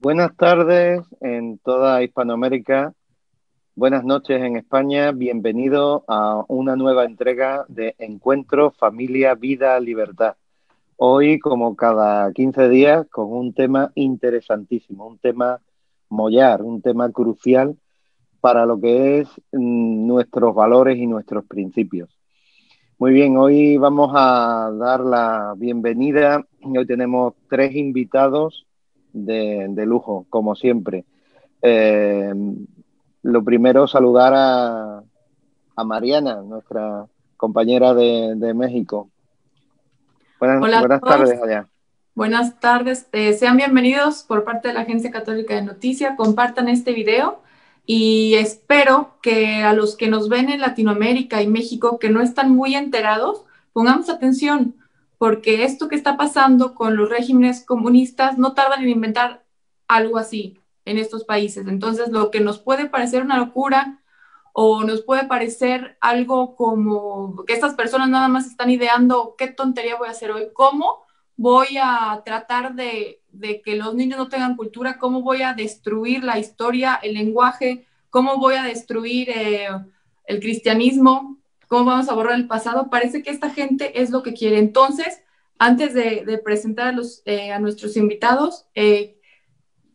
Buenas tardes en toda Hispanoamérica, buenas noches en España, bienvenido a una nueva entrega de Encuentro, Familia, Vida, Libertad. Hoy, como cada 15 días, con un tema interesantísimo, un tema mollar, un tema crucial para lo que es nuestros valores y nuestros principios. Muy bien, hoy vamos a dar la bienvenida. Hoy tenemos 3 invitados de lujo, como siempre. Eh, lo primero, saludar a Mariana, nuestra compañera de México. Hola a Buenas todos, tardes allá. buenas tardes. Sean bienvenidos por parte de la Agencia Católica de Noticias. Compartan este video y espero que a los que nos ven en Latinoamérica y México que no están muy enterados, pongamos atención, porque esto que está pasando con los regímenes comunistas no tardan en inventar algo así en estos países. Entonces, lo que nos puede parecer una locura o nos puede parecer algo como que estas personas nada más están ideando qué tontería voy a hacer hoy, cómo voy a tratar de que los niños no tengan cultura, cómo voy a destruir la historia, el lenguaje, cómo voy a destruir el cristianismo, cómo vamos a borrar el pasado. Parece que esta gente es lo que quiere. Entonces, antes de presentar a nuestros invitados,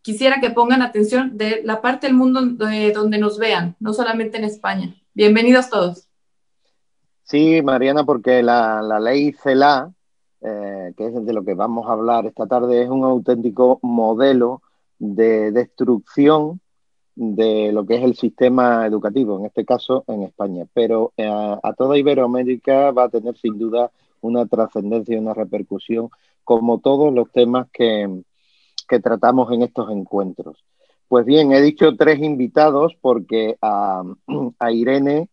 quisiera que pongan atención de la parte del mundo donde nos vean, no solamente en España. Bienvenidos todos. Sí, Mariana, porque la ley CELA, que es de lo que vamos a hablar esta tarde, es un auténtico modelo de destrucción de lo que es el sistema educativo, en este caso en España. Pero a toda Iberoamérica va a tener sin duda una trascendencia y una repercusión, como todos los temas que tratamos en estos encuentros. Pues bien, he dicho 3 invitados porque a Irene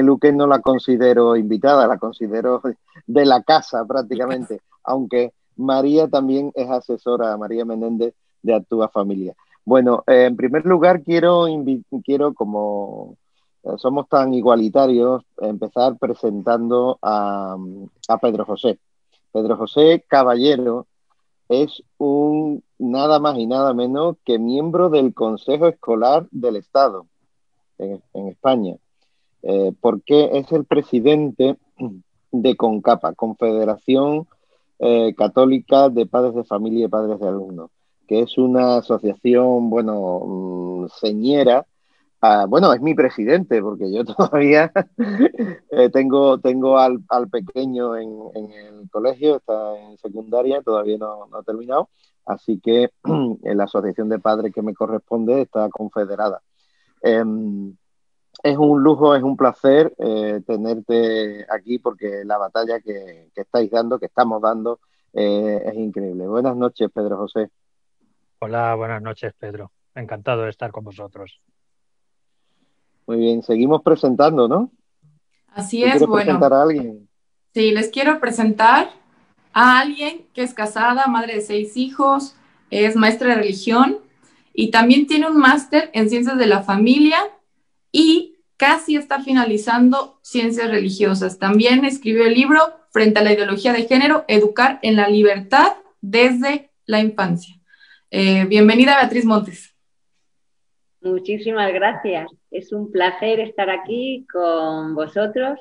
Luque no la considero invitada, la considero de la casa prácticamente, aunque María también es asesora, María Menéndez de Actúa Familia. Bueno, en primer lugar quiero como somos tan igualitarios, empezar presentando a Pedro José. Pedro José Caballero es un nada más y nada menos que miembro del Consejo Escolar del Estado en España, porque es el presidente de CONCAPA, Confederación Católica de Padres de Familia y Padres de Alumnos, que es una asociación, bueno, señera. Bueno, es mi presidente, porque yo todavía tengo al pequeño en el colegio, está en secundaria, todavía no ha terminado, así que en la asociación de padres que me corresponde está confederada. Eh, es un lujo, es un placer tenerte aquí porque la batalla que estáis dando, que estamos dando, es increíble. Buenas noches, Pedro José. Hola, buenas noches, Pedro. Encantado de estar con vosotros. Muy bien, seguimos presentando, ¿no? Así ¿Tú es, quieres bueno, presentar a alguien? sí, les quiero presentar a alguien que es casada, madre de 6 hijos, es maestra de religión y también tiene un máster en ciencias de la familia y casi está finalizando ciencias religiosas. También escribió el libro Frente a la ideología de género, Educar en la libertad desde la infancia. Bienvenida, Beatriz Montes. Muchísimas gracias. Es un placer estar aquí con vosotros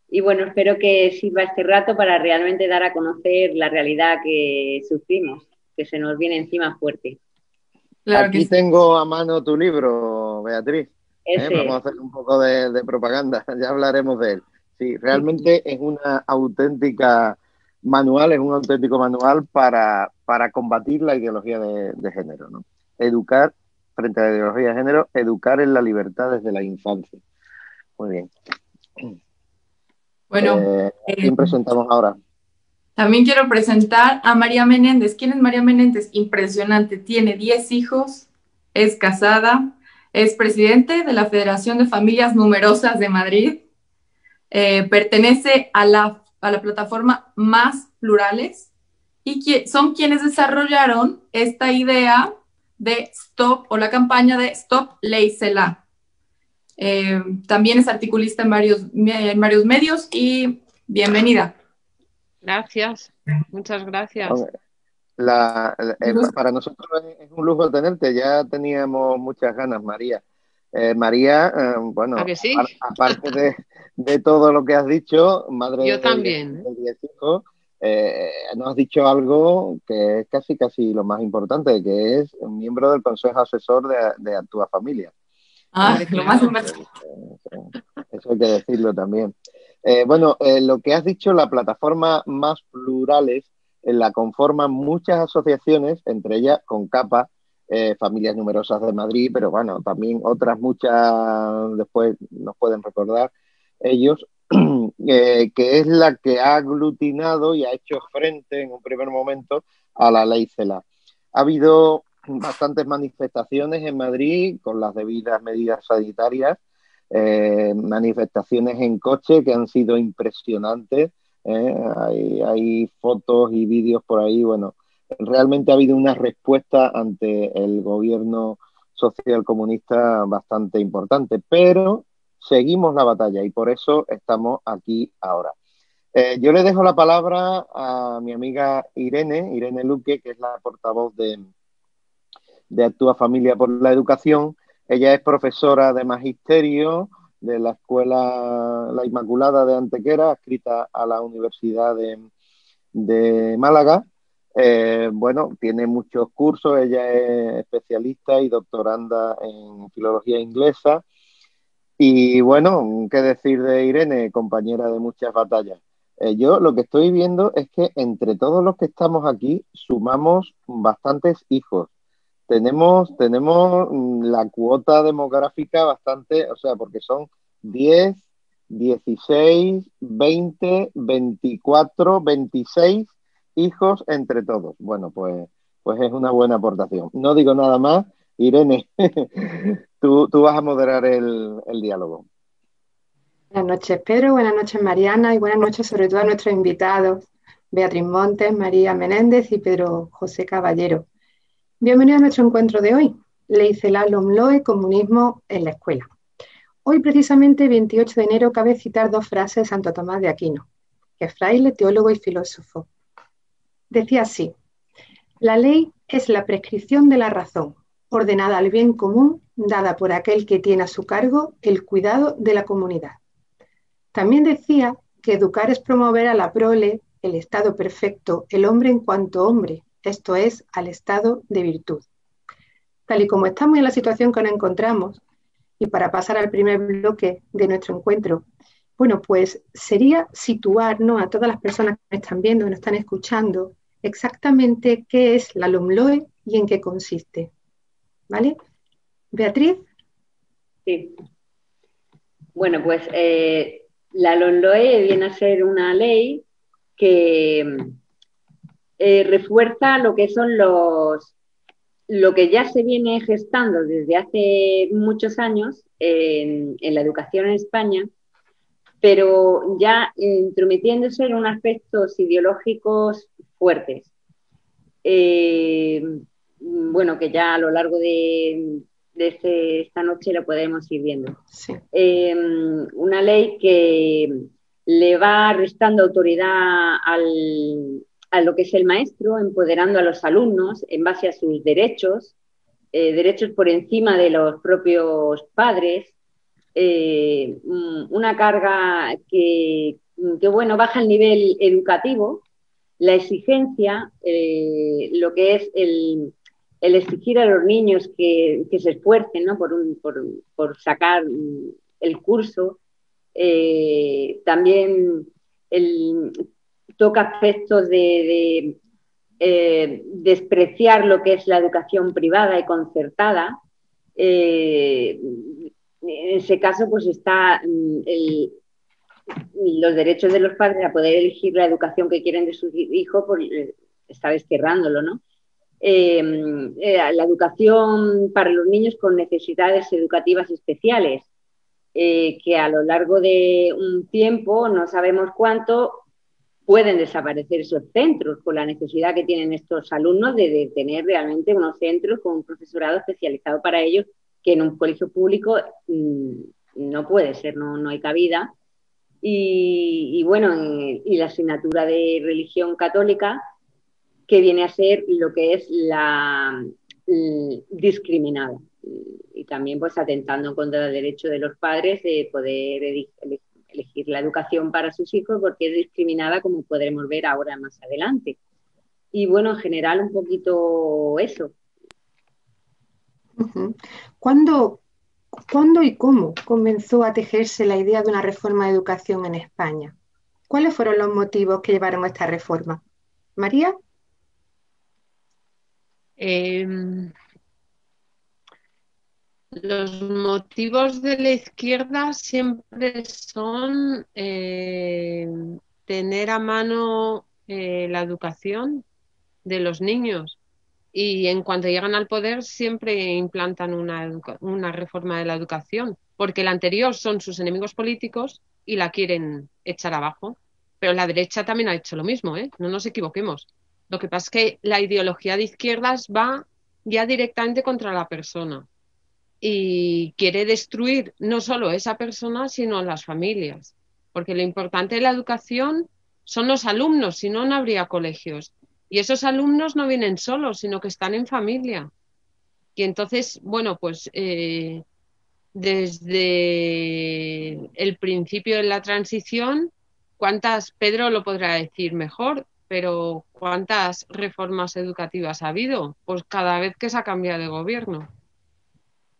y bueno, espero que sirva este rato para realmente dar a conocer la realidad que sufrimos, que se nos viene encima fuerte. Claro que Aquí sí. tengo a mano tu libro, Beatriz. Vamos a Ese, hacer un poco de propaganda, ya hablaremos de él. Sí, realmente es una auténtica manual, es un auténtico manual para combatir la ideología de género, ¿no? Educar frente a la ideología de género, educar en la libertad desde la infancia. Muy bien. Bueno, ¿A quién presentamos ahora? también quiero presentar a María Menéndez. ¿Quién es María Menéndez? Impresionante. Tiene 10 hijos, es casada, es presidente de la Federación de Familias Numerosas de Madrid, pertenece a la plataforma Más Plurales y son quienes desarrollaron esta idea de Stop o la campaña de Stop Ley Cela. También es articulista en varios medios y bienvenida. Gracias, muchas gracias. Para nosotros es un lujo tenerte, ya teníamos muchas ganas, María. María, ¿A bueno, que sí? aparte de todo lo que has dicho, madre Yo también. de 10 hijos, nos has dicho algo que es casi lo más importante, que es un miembro del Consejo Asesor de Actúa Familia. Hombre, lo más importante. Eso hay que decirlo también. Bueno, lo que has dicho, la plataforma Más Plurales, la conforman muchas asociaciones, entre ellas CONCAPA, Familias Numerosas de Madrid, pero bueno, también otras muchas después nos pueden recordar ellos, que es la que ha aglutinado y ha hecho frente en un primer momento a la ley CELA. Ha habido bastantes manifestaciones en Madrid con las debidas medidas sanitarias, manifestaciones en coche que han sido impresionantes. Hay fotos y vídeos por ahí. Bueno, realmente ha habido una respuesta ante el gobierno social comunista bastante importante, pero seguimos la batalla y por eso estamos aquí ahora. Yo le dejo la palabra a mi amiga Irene Luque, que es la portavoz de Actúa Familia por la Educación. Ella es profesora de magisterio de la Escuela La Inmaculada de Antequera, adscrita a la Universidad de Málaga. Bueno, tiene muchos cursos, ella es especialista y doctoranda en filología inglesa. Y bueno, qué decir de Irene, compañera de muchas batallas. Yo lo que estoy viendo es que entre todos los que estamos aquí sumamos bastantes hijos. Tenemos la cuota demográfica bastante, o sea, porque son 10, 16, 20, 24, 26 hijos entre todos. Bueno, pues es una buena aportación. No digo nada más. Irene, tú vas a moderar el diálogo. Buenas noches, Pedro. Buenas noches, Mariana. Y buenas noches, sobre todo, a nuestros invitados, Beatriz Montes, María Menéndez y Pedro José Caballero. Bienvenidos a nuestro encuentro de hoy. Ley CELA LOMLOE, comunismo en la escuela. Hoy, precisamente, 28 de enero, cabe citar dos frases de Santo Tomás de Aquino, que es fraile, teólogo y filósofo. Decía así: la ley es la prescripción de la razón, ordenada al bien común, dada por aquel que tiene a su cargo el cuidado de la comunidad. También decía que educar es promover a la prole, el estado perfecto, el hombre en cuanto hombre, esto es, al estado de virtud. Tal y como estamos en la situación que nos encontramos, y para pasar al primer bloque de nuestro encuentro, bueno, pues sería situarnos a todas las personas que nos están viendo, que nos están escuchando, exactamente qué es la LOMLOE y en qué consiste. ¿Vale? Beatriz. Sí. Bueno, pues la LOMLOE viene a ser una ley que refuerza lo que son lo que ya se viene gestando desde hace muchos años en la educación en España, pero ya intrometiéndose en unos aspectos ideológicos fuertes. Bueno, que ya a lo largo de esta noche lo podemos ir viendo. Sí. Una ley que le va restando autoridad a lo que es el maestro, empoderando a los alumnos en base a sus derechos, derechos por encima de los propios padres, una carga que bueno, baja el nivel educativo, la exigencia, lo que es el exigir a los niños que se esfuercen, ¿no? por sacar el curso. También toca aspectos de despreciar lo que es la educación privada y concertada. En ese caso, pues está los derechos de los padres a poder elegir la educación que quieren de sus hijos, pues está desterrándolo, ¿no? La educación para los niños con necesidades educativas especiales, que a lo largo de un tiempo, no sabemos cuánto, pueden desaparecer esos centros por la necesidad que tienen estos alumnos de tener realmente unos centros con un profesorado especializado para ellos, que en un colegio público no puede ser, no hay cabida. Y bueno, y la asignatura de religión católica, que viene a ser lo que es la discriminada. Y también pues atentando contra el derecho de los padres de poder elegir la educación para sus hijos, porque es discriminada, como podremos ver ahora más adelante. Y bueno, en general un poquito eso. ¿Cuándo y cómo comenzó a tejerse la idea de una reforma de educación en España? ¿Cuáles fueron los motivos que llevaron a esta reforma? ¿María? Los motivos de la izquierda siempre son tener a mano la educación de los niños, y en cuanto llegan al poder siempre implantan una reforma de la educación, porque la anterior son sus enemigos políticos y la quieren echar abajo. Pero la derecha también ha hecho lo mismo, ¿eh? No nos equivoquemos. Lo que pasa es que la ideología de izquierdas va ya directamente contra la persona y quiere destruir no solo esa persona, sino las familias. Porque lo importante de la educación son los alumnos, si no, no habría colegios. Y esos alumnos no vienen solos, sino que están en familia. Y entonces, bueno, pues desde el principio de la transición, Pedro lo podrá decir mejor, pero ¿cuántas reformas educativas ha habido? Pues cada vez que se ha cambiado de gobierno.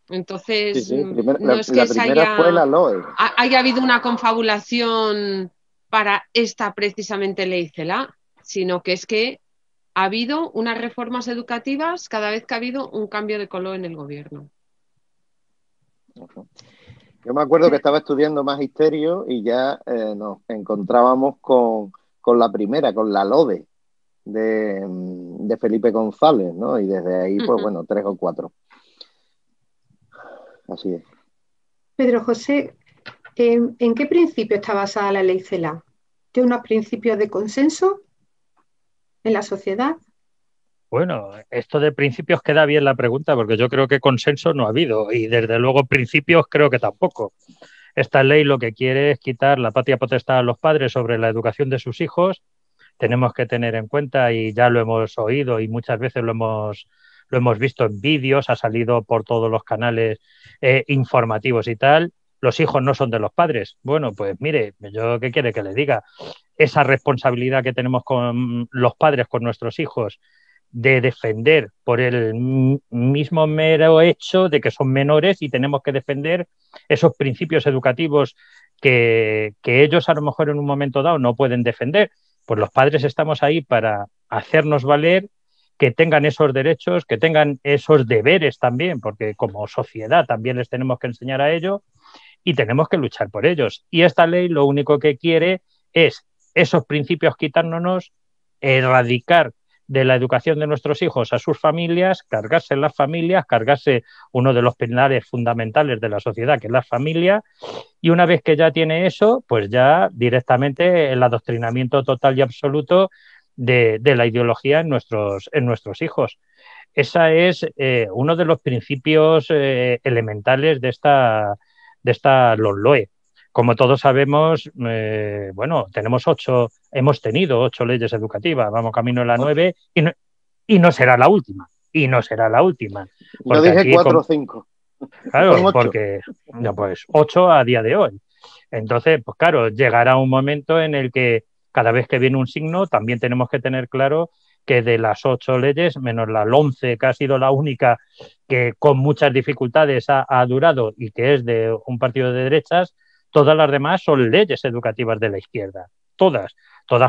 Entonces, Sí, no es que la primera fue la LOE. haya habido una confabulación para esta precisamente ley CELA, sino que es que ha habido unas reformas educativas cada vez que ha habido un cambio de color en el gobierno. Yo me acuerdo que estaba estudiando magisterio y ya nos encontrábamos con la primera, con la LODE de Felipe González, ¿no? Y desde ahí, pues bueno, 3 o 4. Así es. Pedro José, ¿en qué principio está basada la ley CELA? ¿Tiene unos principios de consenso en la sociedad? Bueno, esto de principios queda bien la pregunta, porque yo creo que consenso no ha habido y desde luego principios creo que tampoco. Esta ley lo que quiere es quitar la patria potestad a los padres sobre la educación de sus hijos. Tenemos que tener en cuenta, y ya lo hemos oído y muchas veces lo hemos visto en vídeos, ha salido por todos los canales informativos y tal, los hijos no son de los padres. Bueno, pues mire, yo qué quiere que le diga, esa responsabilidad que tenemos con los padres, con nuestros hijos, de defender por el mismo mero hecho de que son menores, y tenemos que defender esos principios educativos que ellos a lo mejor en un momento dado no pueden defender. Pues los padres estamos ahí para hacernos valer, que tengan esos derechos, que tengan esos deberes también, porque como sociedad también les tenemos que enseñar a ello y tenemos que luchar por ellos. Y esta ley lo único que quiere es esos principios quitárnoslos, erradicar de la educación de nuestros hijos a sus familias, cargarse las familias, cargarse uno de los pilares fundamentales de la sociedad, que es la familia, y una vez que ya tiene eso, pues ya directamente el adoctrinamiento total y absoluto de la ideología en nuestros hijos. Ese es uno de los principios elementales de esta LOMLOE. Como todos sabemos, bueno, hemos tenido 8 leyes educativas, vamos camino a la 9 y no será la última. Y no será la última. Yo dije 4 o 5. Claro, porque no, pues 8 a día de hoy. Entonces, pues claro, llegará un momento en el que cada vez que viene un signo también tenemos que tener claro que de las 8 leyes, menos la 11, que ha sido la única que con muchas dificultades ha durado y que es de un partido de derechas, todas las demás son leyes educativas de la izquierda. Todas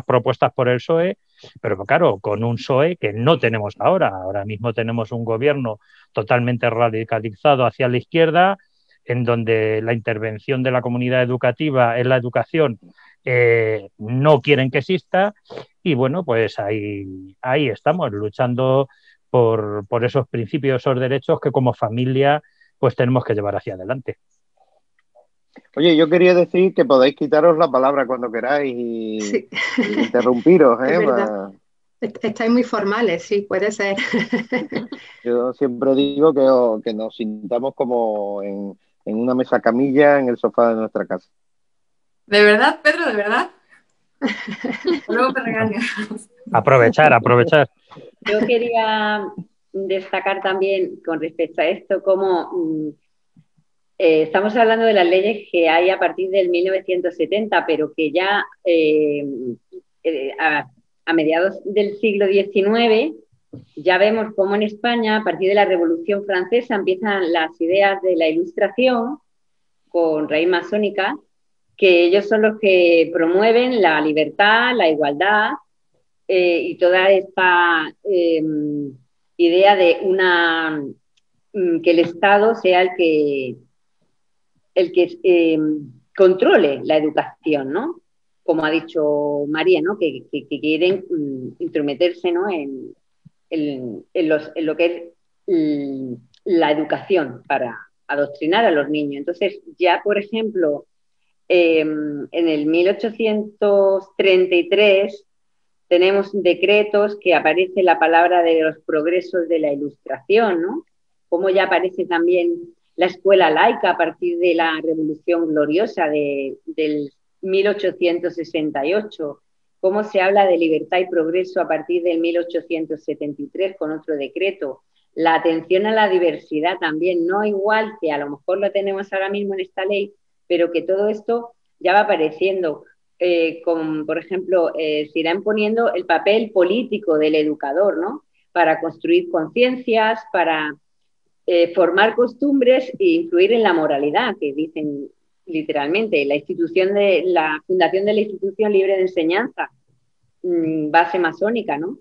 propuestas por el PSOE, pero claro, con un PSOE que no tenemos ahora. Ahora mismo tenemos un gobierno totalmente radicalizado hacia la izquierda, en donde la intervención de la comunidad educativa en la educación no quieren que exista, y bueno, pues ahí estamos luchando por esos principios, esos derechos que como familia pues tenemos que llevar hacia adelante. Oye, yo quería decir que podéis quitaros la palabra cuando queráis y interrumpiros, ¿eh? Es verdad. Estáis muy formales, sí, puede ser. Yo siempre digo que nos sintamos como en una mesa camilla en el sofá de nuestra casa. ¿De verdad, Pedro? ¿De verdad? Luego me regañas. Aprovechar. Yo quería destacar también con respecto a esto cómo estamos hablando de las leyes que hay a partir del 1970, pero que ya a mediados del siglo XIX ya vemos cómo en España, a partir de la Revolución Francesa, empiezan las ideas de la Ilustración con raíz masónica, que ellos son los que promueven la libertad, la igualdad y toda esta idea de que el Estado sea el que controle la educación, ¿no? Como ha dicho María, ¿no? Que quieren intrometerse, ¿no? en lo que es la educación para adoctrinar a los niños. Entonces, ya, por ejemplo, en el 1833 tenemos decretos que aparece la palabra de los progresos de la Ilustración, ¿no? Como ya aparece también la escuela laica a partir de la Revolución Gloriosa del 1868, cómo se habla de libertad y progreso a partir del 1873 con otro decreto, la atención a la diversidad también, no igual que a lo mejor lo tenemos ahora mismo en esta ley, pero que todo esto ya va apareciendo. Por ejemplo, se irá imponiendo el papel político del educador, ¿no? Para construir conciencias, para formar costumbres e influir en la moralidad, que dicen literalmente, la fundación de la Institución Libre de Enseñanza, base masónica, ¿no?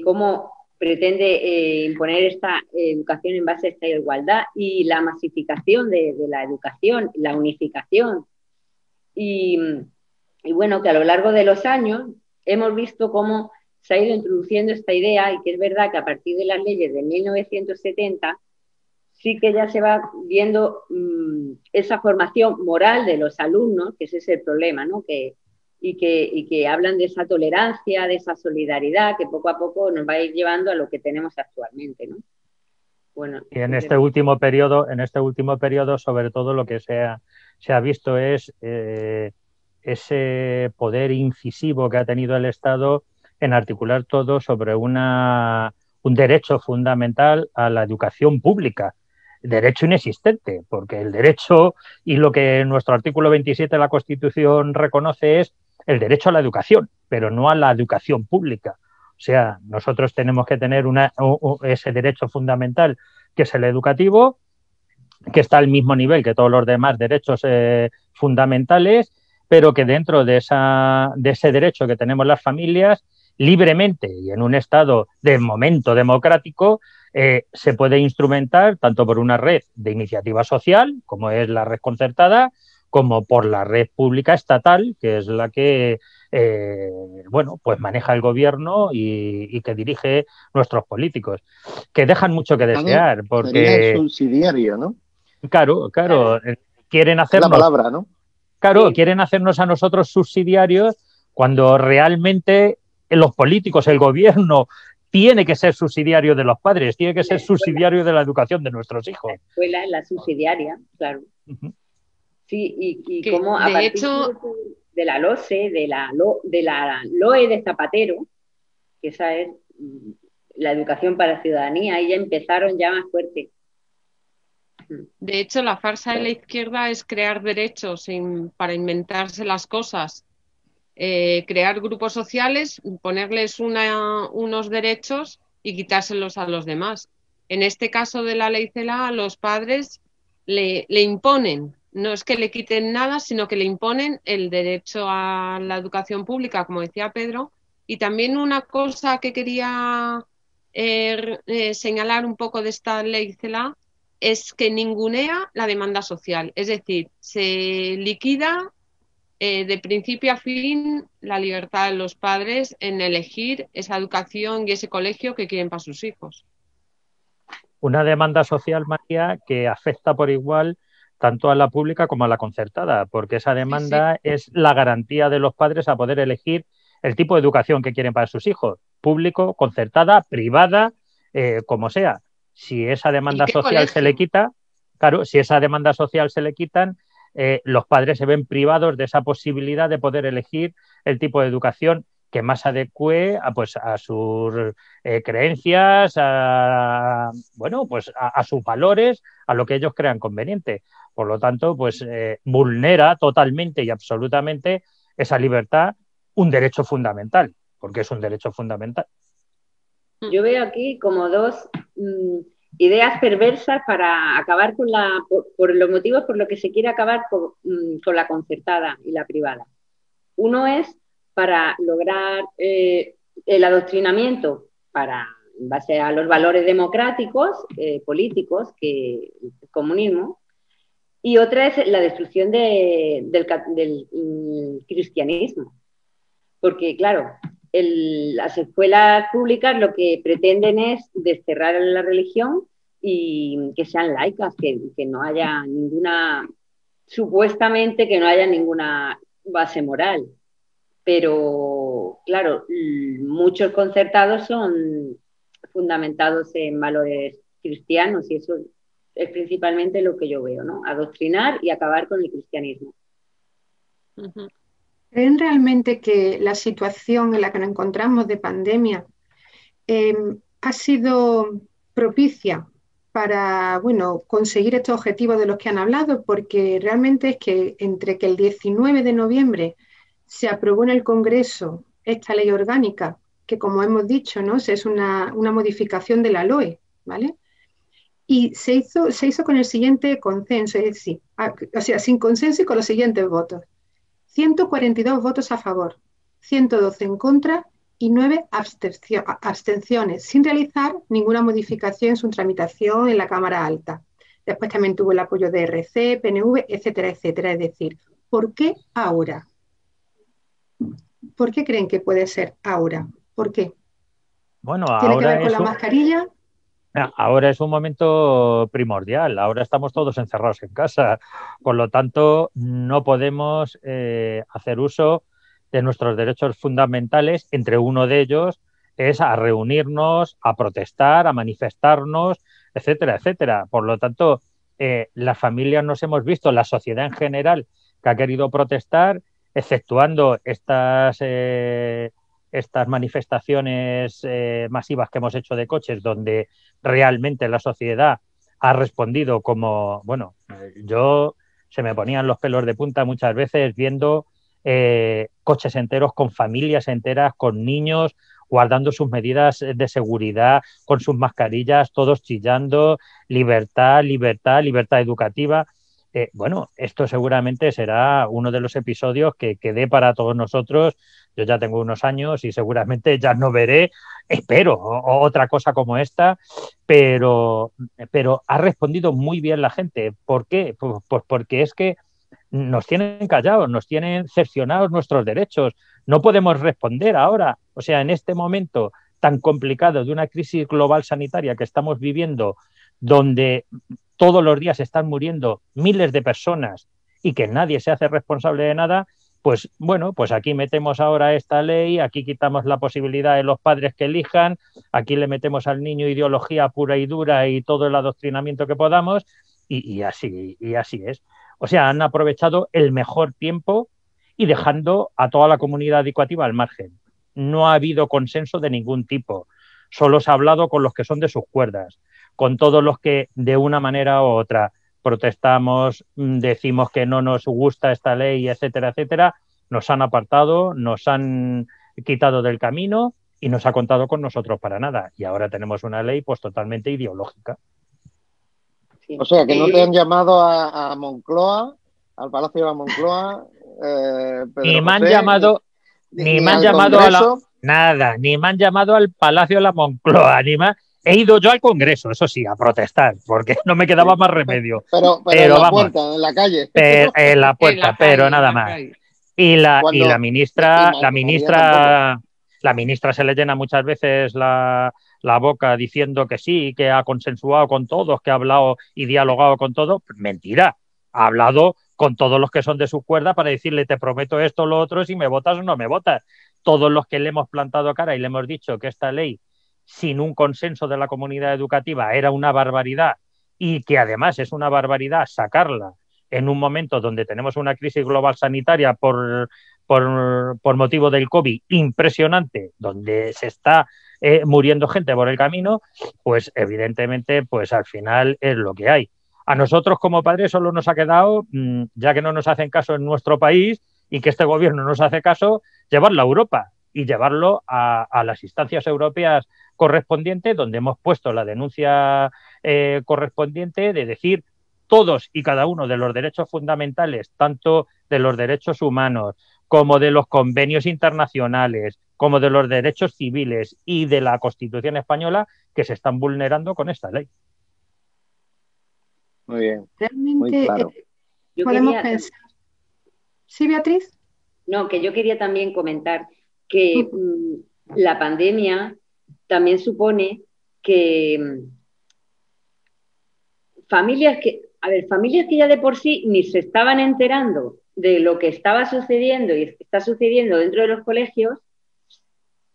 Cómo pretende imponer esta educación en base a esta igualdad y la masificación de la educación, la unificación. Y bueno, que a lo largo de los años hemos visto cómo se ha ido introduciendo esta idea y que es verdad que a partir de las leyes de 1970 sí que ya se va viendo esa formación moral de los alumnos, que ese es el problema, ¿no? Y que hablan de esa tolerancia, de esa solidaridad, que poco a poco nos va a ir llevando a lo que tenemos actualmente, ¿no? Bueno, y en este último periodo, sobre todo lo que se ha visto es ese poder incisivo que ha tenido el Estado en articular todo sobre un derecho fundamental a la educación pública. Derecho inexistente, porque el derecho y lo que nuestro artículo 27 de la Constitución reconoce es el derecho a la educación, pero no a la educación pública. O sea, nosotros tenemos que tener ese derecho fundamental, que es el educativo, que está al mismo nivel que todos los demás derechos fundamentales, pero que dentro de ese derecho que tenemos las familias, libremente y en un estado de momento democrático, se puede instrumentar tanto por una red de iniciativa social, como es la red concertada, como por la red pública estatal, que es la que pues maneja el gobierno y que dirige nuestros políticos, que dejan mucho que desear, porque sería subsidiario, ¿no? Claro, quieren hacernos, la palabra, ¿no? Claro, sí. Quieren hacernos a nosotros subsidiarios cuando realmente los políticos, el gobierno, tiene que ser subsidiario de los padres, tiene que ser subsidiario de la educación de nuestros hijos. La escuela es la subsidiaria, claro. Uh-huh. Sí, y como a partir de la LOSE, de la LOE de Zapatero, que esa es la educación para la ciudadanía, ahí ya empezaron ya más fuerte. De hecho, la farsa de la izquierda es crear derechos para inventarse las cosas, crear grupos sociales, ponerles unos derechos y quitárselos a los demás. En este caso de la ley CELA, a los padres le imponen, no es que le quiten nada, sino que le imponen el derecho a la educación pública, como decía Pedro. Y también una cosa que quería señalar un poco de esta ley CELA es que ningunea la demanda social, es decir, se liquida de principio a fin la libertad de los padres en elegir esa educación y ese colegio que quieren para sus hijos. Una demanda social, María, que afecta por igual tanto a la pública como a la concertada, porque esa demanda es la garantía de los padres a poder elegir el tipo de educación que quieren para sus hijos, público, concertada, privada, como sea. Si esa demanda social se le quita, claro, si esa demanda social se le quitan, los padres se ven privados de esa posibilidad de poder elegir el tipo de educación que más adecue pues, a sus creencias, a sus valores, a lo que ellos crean conveniente. Por lo tanto, pues vulnera totalmente y absolutamente esa libertad, un derecho fundamental, porque es un derecho fundamental. Yo veo aquí como dos ideas perversas para acabar por los motivos por los que se quiere acabar con la concertada y la privada. Uno es para lograr el adoctrinamiento en base a los valores democráticos, políticos, que el comunismo, y otra es la destrucción del cristianismo. Porque, claro, las escuelas públicas lo que pretenden es desterrar la religión y que sean laicas, que no haya supuestamente que no haya ninguna base moral. Pero, claro, muchos concertados son fundamentados en valores cristianos y eso es principalmente lo que yo veo, ¿no? Adoctrinar y acabar con el cristianismo. ¿Creen realmente que la situación en la que nos encontramos de pandemia ha sido propicia para, bueno, conseguir estos objetivos de los que han hablado? Porque realmente es que entre que el 19 de noviembre se aprobó en el Congreso esta ley orgánica, que como hemos dicho, ¿no? Es una modificación de la LOE, ¿vale? Y se hizo con el siguiente consenso, es decir, o sea, sin consenso y con los siguientes votos. 142 votos a favor, 112 en contra y 9 abstenciones, sin realizar ninguna modificación en su tramitación en la Cámara Alta. Después también tuvo el apoyo de RC, PNV, etcétera, etcétera. Es decir, ¿por qué ahora? ¿Por qué creen que puede ser ahora? ¿Por qué? Bueno, ¿Tiene que ver con la mascarilla? Ahora es un momento primordial, ahora estamos todos encerrados en casa, por lo tanto no podemos hacer uso de nuestros derechos fundamentales, entre uno de ellos es a reunirnos, a protestar, a manifestarnos, etcétera, etcétera. Por lo tanto, las familias nos hemos visto, la sociedad en general que ha querido protestar, exceptuando estas manifestaciones masivas que hemos hecho de coches, donde realmente la sociedad ha respondido como, bueno, se me ponían los pelos de punta muchas veces viendo coches enteros con familias enteras, con niños, guardando sus medidas de seguridad, con sus mascarillas, todos chillando, libertad, libertad, libertad educativa. Bueno, esto seguramente será uno de los episodios que dé para todos nosotros. Yo ya tengo unos años y seguramente ya no veré, espero, otra cosa como esta, pero ha respondido muy bien la gente. ¿Por qué? Pues porque es que nos tienen callados, nos tienen cercionados nuestros derechos. No podemos responder ahora. O sea, en este momento tan complicado de una crisis global sanitaria que estamos viviendo, donde todos los días están muriendo miles de personas y que nadie se hace responsable de nada, pues bueno, pues aquí metemos ahora esta ley, aquí quitamos la posibilidad de los padres que elijan, aquí le metemos al niño ideología pura y dura y todo el adoctrinamiento que podamos y así es. O sea, han aprovechado el mejor tiempo y dejando a toda la comunidad educativa al margen. No ha habido consenso de ningún tipo. Solo se ha hablado con los que son de sus cuerdas, con todos los que de una manera u otra protestamos, decimos que no nos gusta esta ley, etcétera, etcétera. Nos han apartado, nos han quitado del camino y no se ha contado con nosotros para nada. Y ahora tenemos una ley pues totalmente ideológica. O sea, que no te han llamado a Moncloa, al Palacio de la Moncloa, ni me han llamado, ni me han llamado a la... Nada, ni me han llamado al Palacio de la Moncloa, ni más. He ido yo al Congreso, eso sí, a protestar, porque no me quedaba más remedio. Pero en la puerta, en la calle. En la puerta, pero nada más. Y la ministra se le llena muchas veces la boca diciendo que sí, que ha consensuado con todos, que ha hablado y dialogado con todos. Mentira, ha hablado con todos los que son de su cuerda para decirle te prometo esto, lo otro, si me votas o no me votas. Todos los que le hemos plantado cara y le hemos dicho que esta ley sin un consenso de la comunidad educativa era una barbaridad y que además es una barbaridad sacarla en un momento donde tenemos una crisis global sanitaria por motivo del COVID impresionante, donde se está muriendo gente por el camino, pues evidentemente pues al final es lo que hay. A nosotros como padres solo nos ha quedado, ya que no nos hacen caso en nuestro país y que este gobierno no nos hace caso, llevarlo a Europa y llevarlo a las instancias europeas correspondientes, donde hemos puesto la denuncia correspondiente de decir todos y cada uno de los derechos fundamentales, tanto de los derechos humanos como de los convenios internacionales, como de los derechos civiles y de la Constitución española, que se están vulnerando con esta ley. Muy bien. Realmente, muy claro. Podemos pensar. ¿Sí, Beatriz? No, que yo quería también comentar que la pandemia también supone que familias que ya de por sí ni se estaban enterando de lo que estaba sucediendo y está sucediendo dentro de los colegios,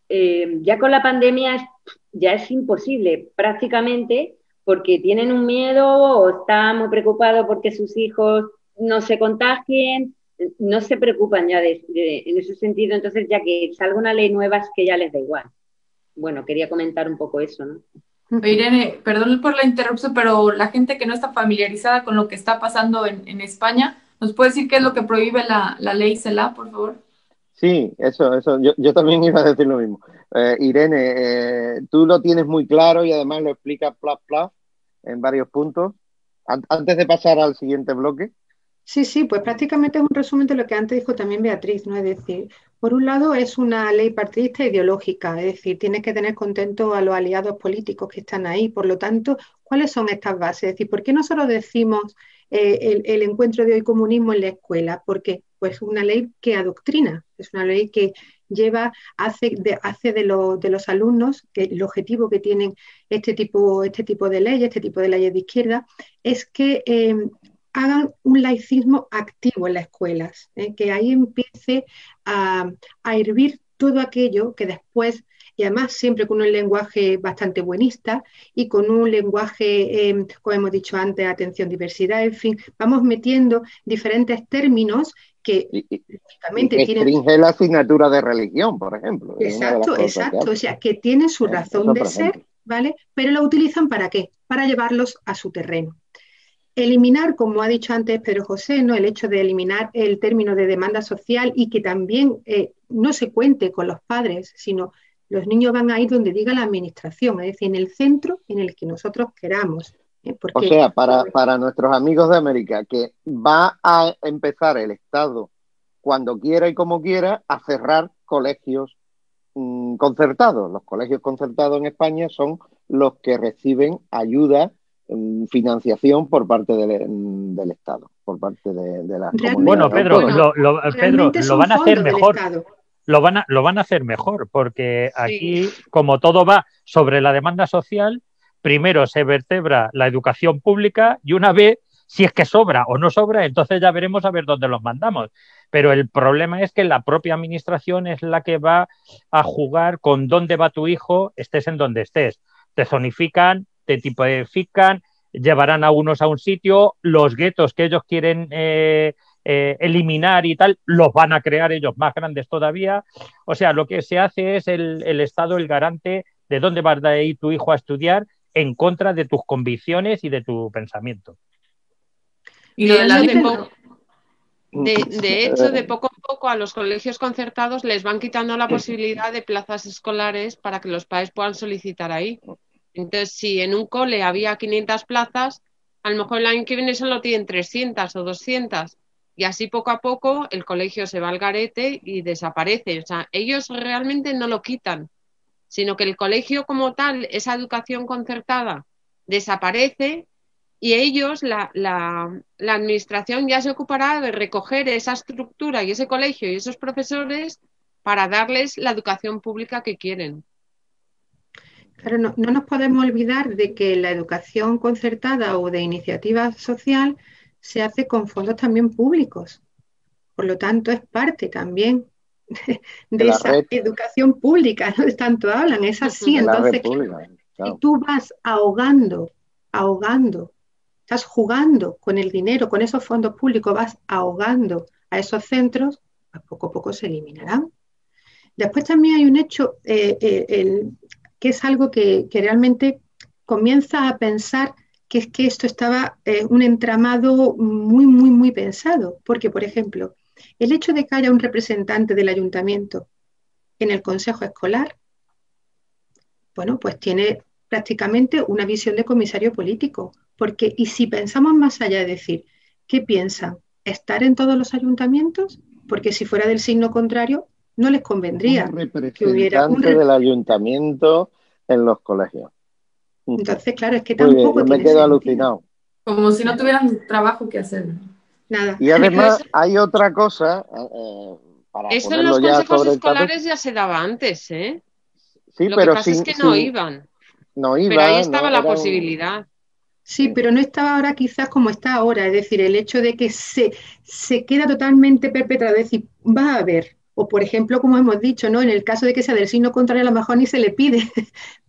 ya con la pandemia ya es imposible prácticamente, porque tienen un miedo o están muy preocupados porque sus hijos no se contagien, no se preocupan ya en ese sentido. Entonces, ya que salga una ley nueva, es que ya les da igual. Bueno, quería comentar un poco eso, ¿no? Irene, perdón por la interrupción, pero la gente que no está familiarizada con lo que está pasando en España, ¿nos puede decir qué es lo que prohíbe la ley CELA, por favor? Sí, eso. Yo también iba a decir lo mismo. Irene, tú lo tienes muy claro y además lo explicas en varios puntos. Antes de pasar al siguiente bloque. Sí, pues prácticamente es un resumen de lo que antes dijo también Beatriz, ¿no? Es decir, por un lado es una ley partidista e ideológica, es decir, tienes que tener contento a los aliados políticos que están ahí. Por lo tanto, ¿cuáles son estas bases? Es decir, ¿por qué nosotros decimos el encuentro de hoy comunismo en la escuela? Porque pues es una ley que adoctrina, es una ley que hace de los alumnos, que el objetivo que tienen este tipo de leyes, de izquierda, es que hagan un laicismo activo en las escuelas, que ahí empiece a hervir todo aquello que después, y además siempre con un lenguaje bastante buenista y con un lenguaje, como hemos dicho antes, atención, diversidad, en fin, vamos metiendo diferentes términos que lógicamente tienen... Restringe la asignatura de religión, por ejemplo. Exacto, o sea, que tienen su razón de ser, ¿vale? Pero lo utilizan ¿para qué? Para llevarlos a su terreno. Eliminar, como ha dicho antes Pedro José, ¿no? El hecho de eliminar el término de demanda social y que también no se cuente con los padres, sino los niños van a ir donde diga la administración, es decir, en el centro en el que nosotros queramos. O sea, para nuestros amigos de América, que va a empezar el Estado cuando quiera y como quiera a cerrar colegios concertados. Los colegios concertados en España son los que reciben ayuda, financiación por parte del Estado, por parte de las comunidades. Bueno, Pedro, lo van a hacer mejor. Lo van a hacer mejor, porque aquí, como todo va sobre la demanda social, primero se vertebra la educación pública y una vez, si es que sobra o no sobra, entonces ya veremos a ver dónde los mandamos. Pero el problema es que la propia administración es la que va a jugar con dónde va tu hijo, estés en donde estés. Te zonifican, te tipifican, llevarán a unos a un sitio, los guetos que ellos quieren eliminar y tal, los van a crear ellos más grandes todavía. O sea, lo que se hace es el Estado el garante de dónde va a ir tu hijo a estudiar en contra de tus convicciones y de tu pensamiento. Y de hecho, de poco a poco a los colegios concertados les van quitando la posibilidad de plazas escolares para que los padres puedan solicitar ahí. Entonces, si en un cole había 500 plazas, a lo mejor el año que viene solo tienen 300 o 200. Y así poco a poco el colegio se va al garete y desaparece. O sea, ellos realmente no lo quitan, sino que el colegio como tal, esa educación concertada, desaparece y ellos, la administración ya se ocupará de recoger esa estructura y ese colegio y esos profesores para darles la educación pública que quieren. Claro, no nos podemos olvidar de que la educación concertada o de iniciativa social se hace con fondos también públicos. Por lo tanto, es parte también de esa educación pública, ¿no? Tanto hablan, es así. Entonces, si tú vas ahogando estás jugando con el dinero, con esos fondos públicos, vas ahogando a esos centros, pues poco a poco se eliminarán. Después también hay un hecho que es algo que realmente comienza a pensar que es que esto estaba un entramado muy, muy, muy pensado. Porque, por ejemplo, el hecho de que haya un representante del ayuntamiento en el consejo escolar, bueno, pues tiene prácticamente una visión de comisario político. Porque, y si pensamos más allá de decir, ¿qué piensan? ¿Estar en todos los ayuntamientos? Porque si fuera del signo contrario, no les convendría que hubiera un representante del ayuntamiento en los colegios. Entonces, claro, es que Muy bien, tampoco yo me tiene quedo sentido. alucinado. Como si no tuvieran trabajo que hacer. Nada. Y además hay otra cosa, para Eso en los ponerlo ya consejos sobre el tapete. escolares ya se daba antes, ¿eh? Sí, Lo pero que pasa es que no iban. No iba, pero ahí estaba la era posibilidad. Sí, pero no estaba ahora quizás como está ahora, es decir, el hecho de que se queda totalmente perpetrado, es decir, va a haber, o por ejemplo, como hemos dicho, ¿no? En el caso de que sea del signo contrario, a lo mejor ni se le pide,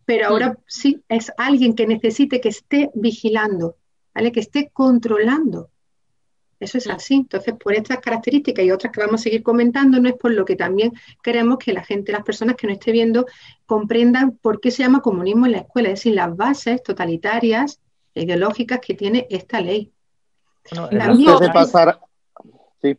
pero ahora sí es alguien que necesite que esté vigilando, ¿vale? Que esté controlando. Eso es así. Entonces, por estas características y otras que vamos a seguir comentando, no es por lo que también queremos que la gente, las personas que nos esté viendo, comprendan por qué se llama comunismo en la escuela, es decir, las bases totalitarias ideológicas que tiene esta ley. Bueno, Incluso, de pasar... Sí.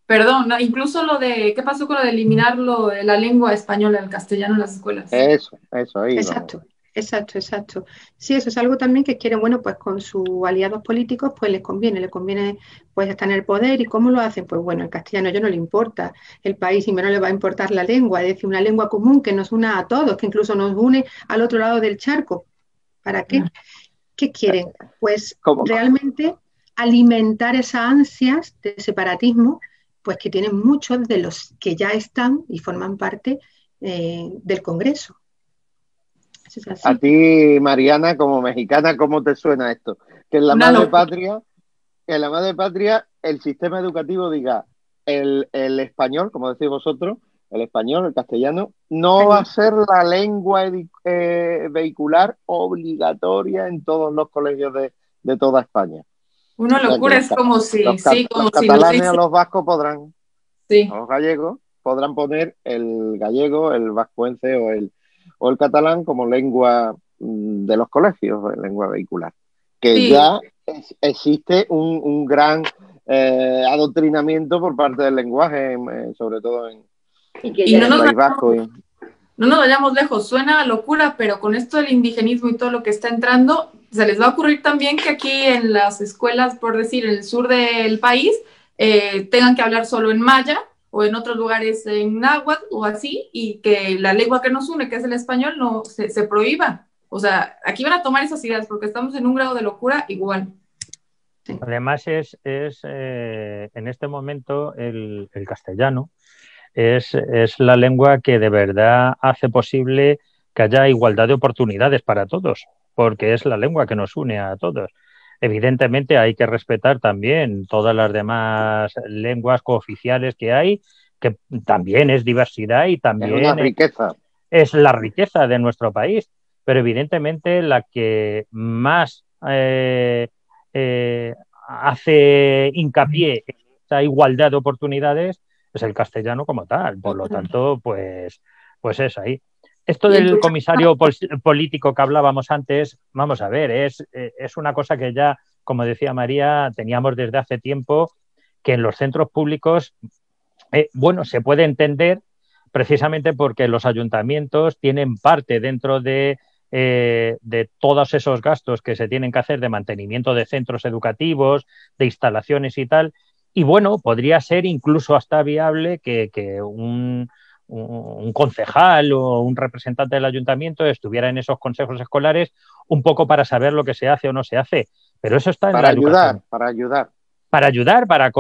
Perdón, ¿no? Incluso lo de, ¿qué pasó con lo de eliminar la lengua española, el castellano en las escuelas? Eso, ahí Exacto. vamos. Exacto. Sí, eso es algo también que quieren, bueno, pues con sus aliados políticos, pues les conviene pues estar en el poder. ¿Y cómo lo hacen? Pues bueno, el castellano ya no le importa el país y menos le va a importar la lengua, es decir, una lengua común que nos una a todos, que incluso nos une al otro lado del charco. ¿Para qué? ¿Qué quieren? Pues realmente alimentar esas ansias de separatismo, pues que tienen muchos de los que ya están y forman parte del Congreso. A ti, Mariana, como mexicana, ¿cómo te suena esto? Que en la madre patria, el sistema educativo diga el español, como decís vosotros, el español, el castellano, no va a ser la lengua vehicular obligatoria en todos los colegios de toda España. Una locura, es como si... Los catalanes o los vascos podrán, los gallegos, podrán poner el gallego, el vascuence o el catalán como lengua de los colegios, lengua vehicular. Que ya existe un gran adoctrinamiento por parte del lenguaje, sobre todo en el País Vasco. No nos vayamos lejos, suena a locura, pero con esto del indigenismo y todo lo que está entrando, se les va a ocurrir también que aquí en las escuelas, por decir, en el sur del país, tengan que hablar solo en maya, o en otros lugares en náhuatl o así, y que la lengua que nos une, que es el español, no se prohíba. O sea, aquí van a tomar esas ideas porque estamos en un grado de locura igual. Además en este momento el castellano es la lengua que de verdad hace posible que haya igualdad de oportunidades para todos, porque es la lengua que nos une a todos. Evidentemente hay que respetar también todas las demás lenguas cooficiales que hay, que también es diversidad y también es una riqueza. Es la riqueza de nuestro país, pero evidentemente la que más hace hincapié en esa igualdad de oportunidades es el castellano como tal. Por lo tanto, pues es ahí. Esto del comisario político que hablábamos antes, vamos a ver, es una cosa que ya, como decía María, teníamos desde hace tiempo, que en los centros públicos, se puede entender precisamente porque los ayuntamientos tienen parte dentro de todos esos gastos que se tienen que hacer de mantenimiento de centros educativos, de instalaciones y tal. Y bueno, podría ser incluso hasta viable que un concejal o un representante del ayuntamiento estuviera en esos consejos escolares un poco para saber lo que se hace o no se hace. Pero eso está en la educación. Para ayudar, para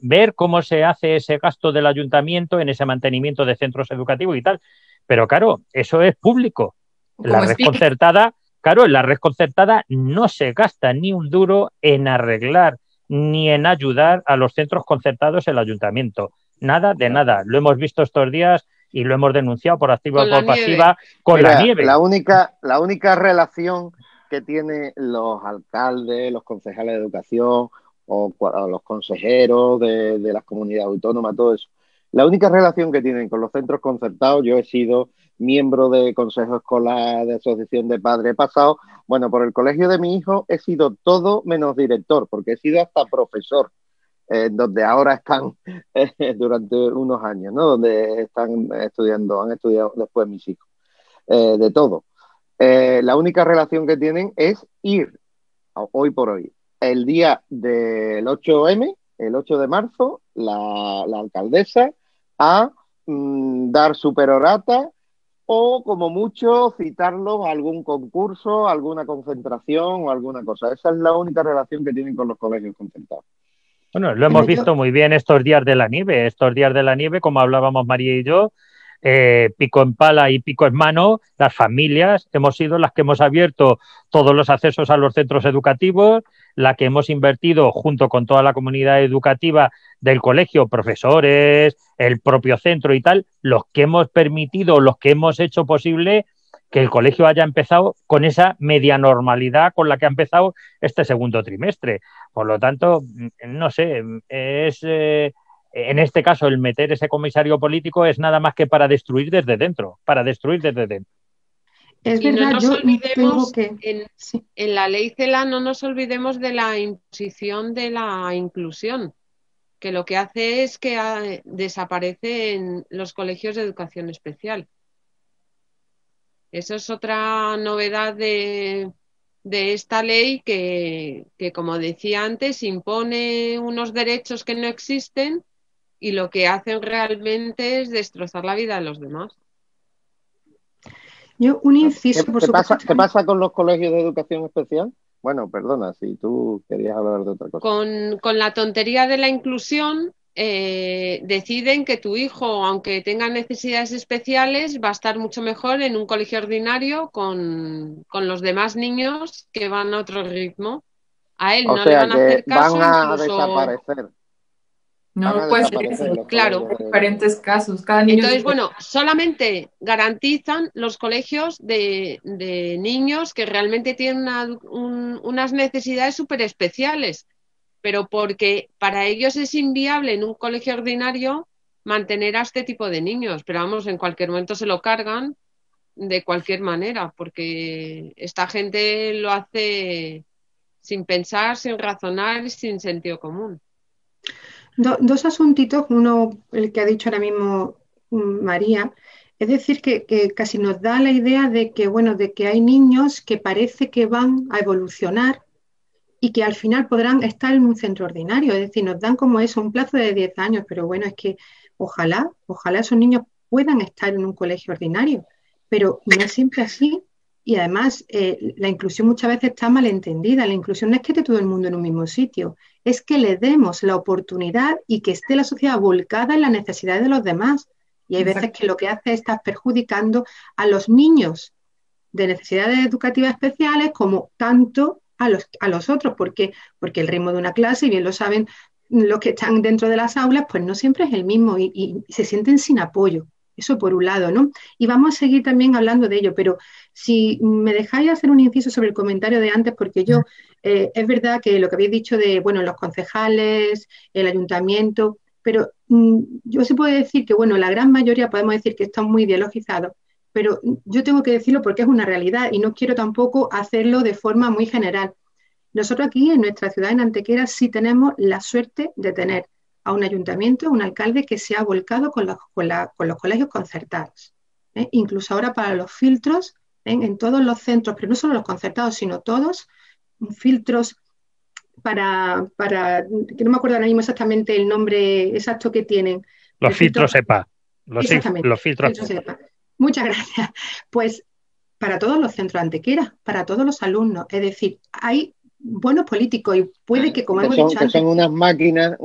ver cómo se hace ese gasto del ayuntamiento en ese mantenimiento de centros educativos y tal. Pero claro, eso es público. La red concertada, en la red concertada no se gasta ni un duro en arreglar ni en ayudar a los centros concertados el ayuntamiento. Nada de nada. Lo hemos visto estos días y lo hemos denunciado por activa o por pasiva con la nieve. La única relación que tienen los alcaldes, los concejales de educación o los consejeros de las comunidades autónomas, todo eso. La única relación que tienen con los centros concertados, yo he sido miembro de consejo escolar, de asociación de padres, he pasado, bueno, por el colegio de mi hijo he sido todo menos director, porque he sido hasta profesor, donde ahora están durante unos años, ¿no? Donde están estudiando, han estudiado después mis hijos, de todo. La única relación que tienen es ir, hoy por hoy, el día del 8M, el 8 de marzo, la alcaldesa a dar superorata o como mucho citarlos a algún concurso, alguna concentración o alguna cosa. Esa es la única relación que tienen con los colegios concertados. Bueno, lo hemos visto muy bien estos días de la nieve, como hablábamos María y yo, pico en pala y pico en mano, las familias hemos sido las que hemos abierto todos los accesos a los centros educativos, la que hemos invertido junto con toda la comunidad educativa del colegio, profesores, el propio centro y tal, los que hemos permitido, los que hemos hecho posible que el colegio haya empezado con esa media normalidad con la que ha empezado este segundo trimestre. Por lo tanto, no sé, en este caso el meter ese comisario político es nada más que para destruir desde dentro, Es y verdad, no nos yo olvidemos, tengo que... Sí. en la ley CELA no nos olvidemos de la imposición de la inclusión, que lo que hace es que desaparece en los colegios de educación especial. Eso es otra novedad de esta ley que, como decía antes, impone unos derechos que no existen y lo que hacen realmente es destrozar la vida de los demás. Yo, un inciso, por supuesto. ¿Qué pasa con los colegios de educación especial? Bueno, perdona, si tú querías hablar de otra cosa. Con la tontería de la inclusión, deciden que tu hijo, aunque tenga necesidades especiales, va a estar mucho mejor en un colegio ordinario con los demás niños que van a otro ritmo. A él no le van a hacer caso. Van a desaparecer. No puede ser eso, claro. Diferentes casos. Cada niño. Entonces, bueno, solamente garantizan los colegios de niños que realmente tienen unas necesidades súper especiales, pero porque para ellos es inviable en un colegio ordinario mantener a este tipo de niños. Pero vamos, en cualquier momento se lo cargan de cualquier manera, porque esta gente lo hace sin pensar, sin razonar y sin sentido común. Dos asuntitos, uno, el que ha dicho ahora mismo María, es decir, que casi nos da la idea de que, bueno, de que hay niños que parece que van a evolucionar y que al final podrán estar en un centro ordinario, es decir, nos dan como eso, un plazo de 10 años, pero bueno, es que ojalá esos niños puedan estar en un colegio ordinario, pero no es siempre así. Y además, la inclusión muchas veces está malentendida. La inclusión no es que esté todo el mundo en un mismo sitio, es que le demos la oportunidad y que esté la sociedad volcada en las necesidades de los demás. Y hay veces que lo que hace es estar perjudicando a los niños de necesidades educativas especiales como tanto a los otros, porque el ritmo de una clase, y bien lo saben los que están dentro de las aulas, pues no siempre es el mismo y se sienten sin apoyo. Eso por un lado, ¿no? Y vamos a seguir también hablando de ello, pero si me dejáis hacer un inciso sobre el comentario de antes, porque yo, es verdad que lo que habéis dicho de, bueno, los concejales, el ayuntamiento, pero yo se puede decir que, bueno, la gran mayoría podemos decir que están muy ideologizados, pero yo tengo que decirlo porque es una realidad y no quiero tampoco hacerlo de forma muy general. Nosotros aquí en nuestra ciudad, en Antequera, sí tenemos la suerte de tener a un ayuntamiento, un alcalde que se ha volcado con los colegios concertados. Incluso ahora para los filtros, en todos los centros, pero no solo los concertados, sino todos, filtros para que no me acuerdo ahora mismo exactamente el nombre exacto que tienen. Los filtros EPA. Los filtros EPA. Muchas gracias. Pues para todos los centros de Antequera, para todos los alumnos, es decir, hay buenos políticos y puede que, como hemos dicho antes, son unas máquinas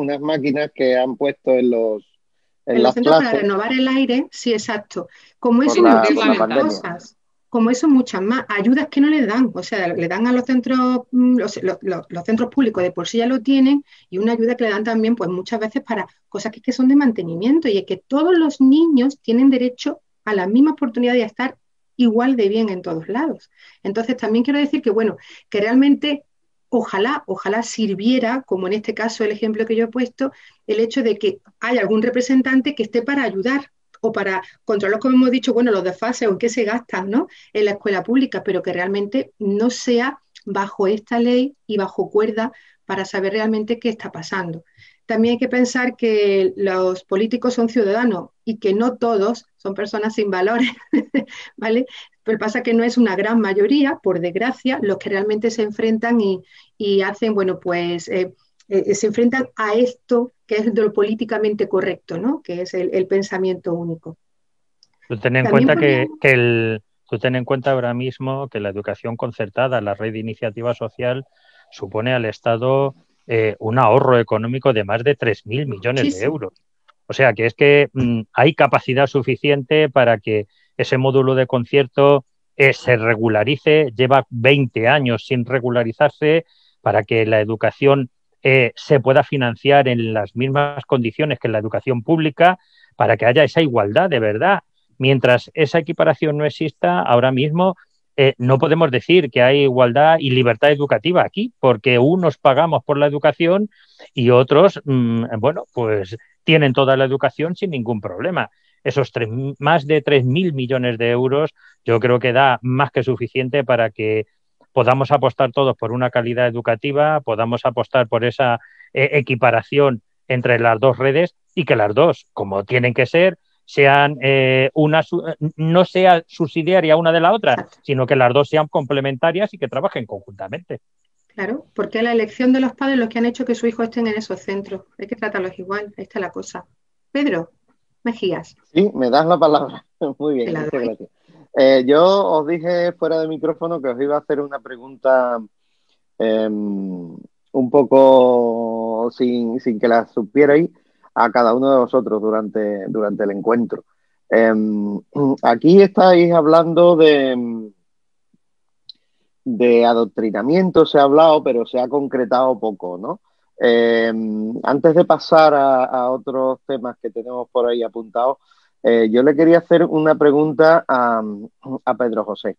que han puesto en las centros clases para renovar el aire, sí, exacto. Como eso muchísimas cosas, como eso muchas más ayudas que no le dan, o sea, le dan a los centros, los centros públicos de por sí ya lo tienen, y una ayuda que le dan también, pues muchas veces para cosas que son de mantenimiento, y es que todos los niños tienen derecho a la misma oportunidad de estar igual de bien en todos lados. Entonces también quiero decir que, bueno, que realmente ojalá sirviera, como en este caso el ejemplo que yo he puesto, el hecho de que haya algún representante que esté para ayudar o para controlar, como hemos dicho, bueno, los desfases o en qué se gastan, ¿no?, en la escuela pública, pero que realmente no sea bajo esta ley y bajo cuerda para saber realmente qué está pasando. También hay que pensar que los políticos son ciudadanos y que no todos son personas sin valores, ¿vale? Pero pasa que no es una gran mayoría, por desgracia, los que realmente se enfrentan y hacen, bueno, pues se enfrentan a esto que es de lo políticamente correcto, ¿no?, que es el pensamiento único. Tú ten en También cuenta podríamos... tú ten en cuenta ahora mismo que la educación concertada, la red de iniciativa social, supone al Estado un ahorro económico de más de 3.000 millones Sí, de sí, euros. O sea que es que hay capacidad suficiente para que ese módulo de concierto se regularice, lleva 20 años sin regularizarse, para que la educación se pueda financiar en las mismas condiciones que la educación pública, para que haya esa igualdad de verdad. Mientras esa equiparación no exista, ahora mismo no podemos decir que hay igualdad y libertad educativa aquí, porque unos pagamos por la educación y otros, bueno, pues tienen toda la educación sin ningún problema. Esos más de 3.000 millones de euros yo creo que da más que suficiente para que podamos apostar todos por una calidad educativa, podamos apostar por esa equiparación entre las dos redes y que las dos, como tienen que ser, sean no sea subsidiaria una de la otra, exacto. sino que las dos sean complementarias y que trabajen conjuntamente. Claro, porque la elección de los padres los que han hecho que sus hijos estén en esos centros. Hay que tratarlos igual, ahí está la cosa. Pedro Mejías, Sí, me das la palabra. Muy te bien, la muchas doy. gracias. Yo os dije fuera de micrófono que os iba a hacer una pregunta un poco sin que la supierais a cada uno de vosotros durante el encuentro. Aquí estáis hablando de adoctrinamiento, se ha hablado, pero se ha concretado poco, ¿no? Antes de pasar a otros temas que tenemos por ahí apuntados, yo le quería hacer una pregunta a Pedro José.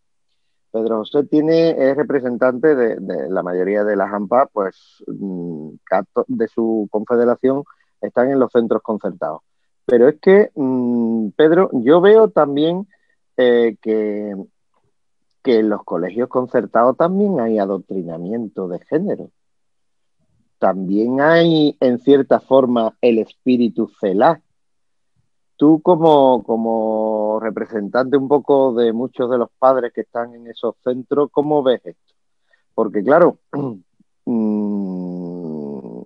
Pedro José es representante de la mayoría de las AMPA, pues de su confederación están en los centros concertados. Pero es que, Pedro, yo veo también que en los colegios concertados también hay adoctrinamiento de género. También hay, en cierta forma, el espíritu celá. Tú como representante un poco de muchos de los padres que están en esos centros, ¿cómo ves esto? Porque claro,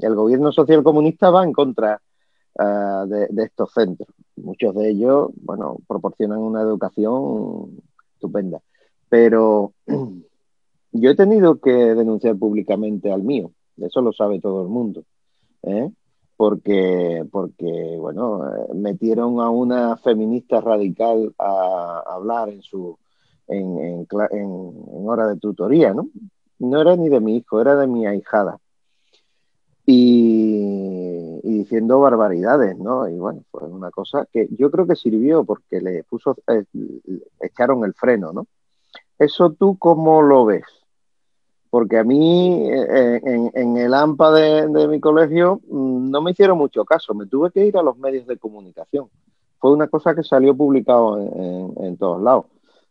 el gobierno social comunista va en contra de estos centros. Muchos de ellos, bueno, proporcionan una educación estupenda. Pero yo he tenido que denunciar públicamente al mío, eso lo sabe todo el mundo, ¿eh? Porque bueno, metieron a una feminista radical a hablar en hora de tutoría, ¿no? No era ni de mi hijo, era de mi ahijada. Y diciendo barbaridades, ¿no? Y bueno, pues una cosa que yo creo que sirvió porque echaron el freno, ¿no? ¿Eso tú cómo lo ves? Porque a mí en el AMPA de mi colegio no me hicieron mucho caso, me tuve que ir a los medios de comunicación. Fue una cosa que salió publicado en todos lados.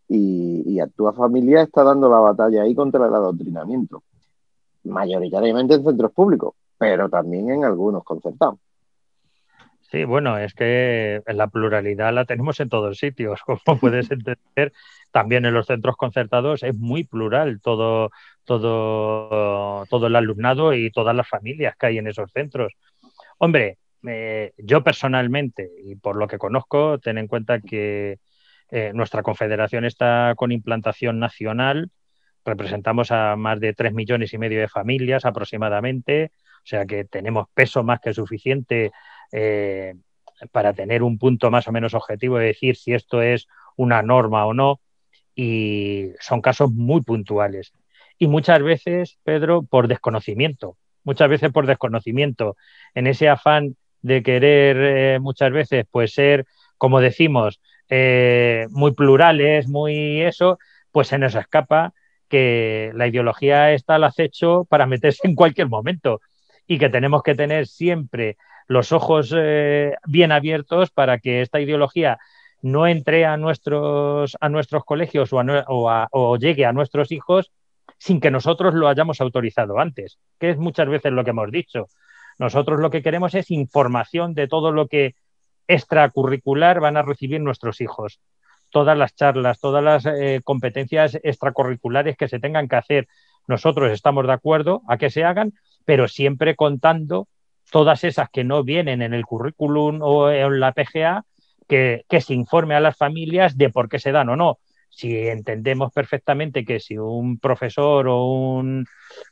Y Actúa Familia está dando la batalla ahí contra el adoctrinamiento, mayoritariamente en centros públicos, pero también en algunos concertados. Sí, bueno, es que la pluralidad la tenemos en todos sitios, como puedes entender. También en los centros concertados es muy plural todo el alumnado y todas las familias que hay en esos centros. Hombre, yo personalmente, y por lo que conozco, ten en cuenta que nuestra confederación está con implantación nacional, representamos a más de 3,5 millones de familias aproximadamente, o sea que tenemos peso más que suficiente eh, para tener un punto más o menos objetivo de decir si esto es una norma o no, y son casos muy puntuales. Y muchas veces, Pedro, por desconocimiento, en ese afán de querer muchas veces pues ser, como decimos, muy plurales, muy eso, pues se nos escapa que la ideología está al acecho para meterse en cualquier momento y que tenemos que tener siempre los ojos bien abiertos para que esta ideología no entre a nuestros colegios o llegue a nuestros hijos sin que nosotros lo hayamos autorizado antes, que es muchas veces lo que hemos dicho. Nosotros lo que queremos es información de todo lo que extracurricular van a recibir nuestros hijos. Todas las charlas, todas las competencias extracurriculares que se tengan que hacer. Nosotros estamos de acuerdo a que se hagan, pero siempre contando todas esas que no vienen en el currículum o en la PGA, que se informe a las familias de por qué se dan o no. Si entendemos perfectamente que si un profesor o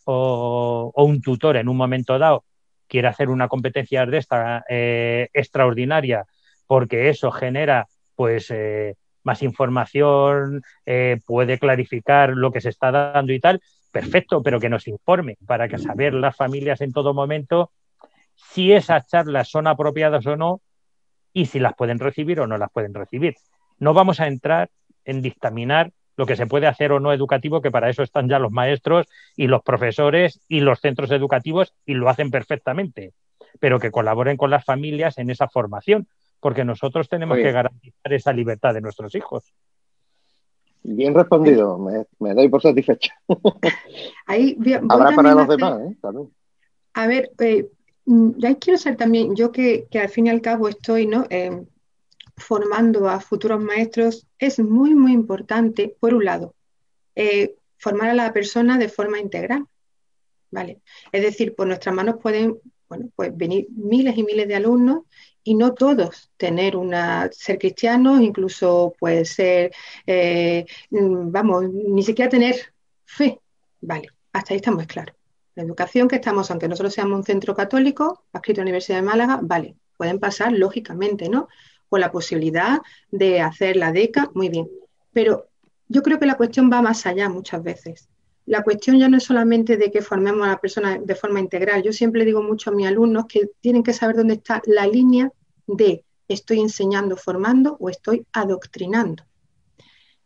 un tutor en un momento dado quiere hacer una competencia de esta extraordinaria porque eso genera pues más información, puede clarificar lo que se está dando y tal, perfecto, pero que nos informe para que saber las familias en todo momento si esas charlas son apropiadas o no y si las pueden recibir o no las pueden recibir. No vamos a entrar en dictaminar lo que se puede hacer o no educativo, que para eso están ya los maestros y los profesores y los centros educativos y lo hacen perfectamente, pero que colaboren con las familias en esa formación, porque nosotros tenemos que garantizar esa libertad de nuestros hijos. Bien respondido, me doy por satisfecha. Ahí habrá para los demás, también. A ver, yo ahí quiero ser también, yo que al fin y al cabo estoy, ¿no? Formando a futuros maestros, es muy, muy importante, por un lado, formar a la persona de forma integral, ¿vale? Es decir, por nuestras manos pueden, bueno, pues venir miles y miles de alumnos y no todos ser cristianos, incluso puede ser, ni siquiera tener fe, ¿vale? Hasta ahí estamos claros. La educación que estamos, aunque nosotros seamos un centro católico, adscrito a la Universidad de Málaga, vale, pueden pasar lógicamente, ¿no? Con la posibilidad de hacer la DECA, muy bien. Pero yo creo que la cuestión va más allá muchas veces. La cuestión ya no es solamente de que formemos a la persona de forma integral. Yo siempre digo mucho a mis alumnos que tienen que saber dónde está la línea de estoy enseñando, formando o estoy adoctrinando.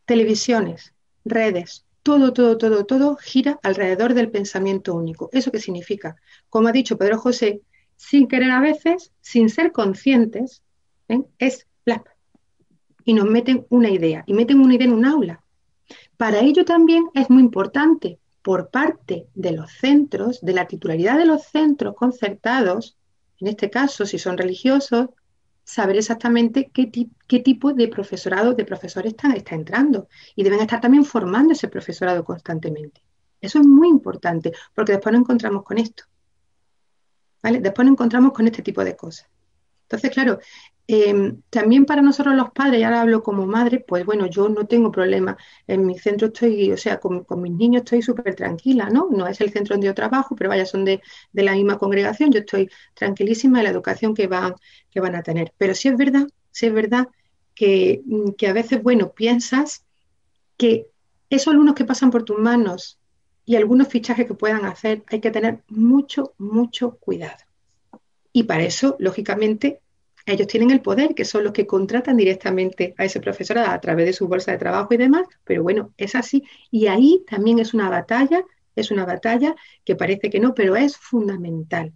Televisiones, redes, todo gira alrededor del pensamiento único. ¿Eso qué significa? Como ha dicho Pedro José, sin querer a veces, sin ser conscientes, es plap. Y nos meten una idea, y meten una idea en un aula. Para ello también es muy importante, por parte de los centros, de la titularidad de los centros concertados, en este caso, si son religiosos, saber exactamente qué tipo de profesorado, de profesores está entrando. Y deben estar también formando ese profesorado constantemente. Eso es muy importante, porque después nos encontramos con esto. ¿Vale? Después nos encontramos con este tipo de cosas. Entonces, claro, también para nosotros los padres, y ahora hablo como madre, pues bueno, yo no tengo problema. En mi centro estoy, o sea, con mis niños estoy súper tranquila, ¿no? No es el centro donde yo trabajo, pero vaya, son de la misma congregación, yo estoy tranquilísima de la educación que van a tener. Pero sí es verdad que a veces, bueno, piensas que esos alumnos que pasan por tus manos y algunos fichajes que puedan hacer, hay que tener mucho, mucho cuidado. Y para eso, lógicamente, ellos tienen el poder, que son los que contratan directamente a ese profesorado a través de su bolsa de trabajo y demás, pero bueno, es así. Y ahí también es una batalla que parece que no, pero es fundamental.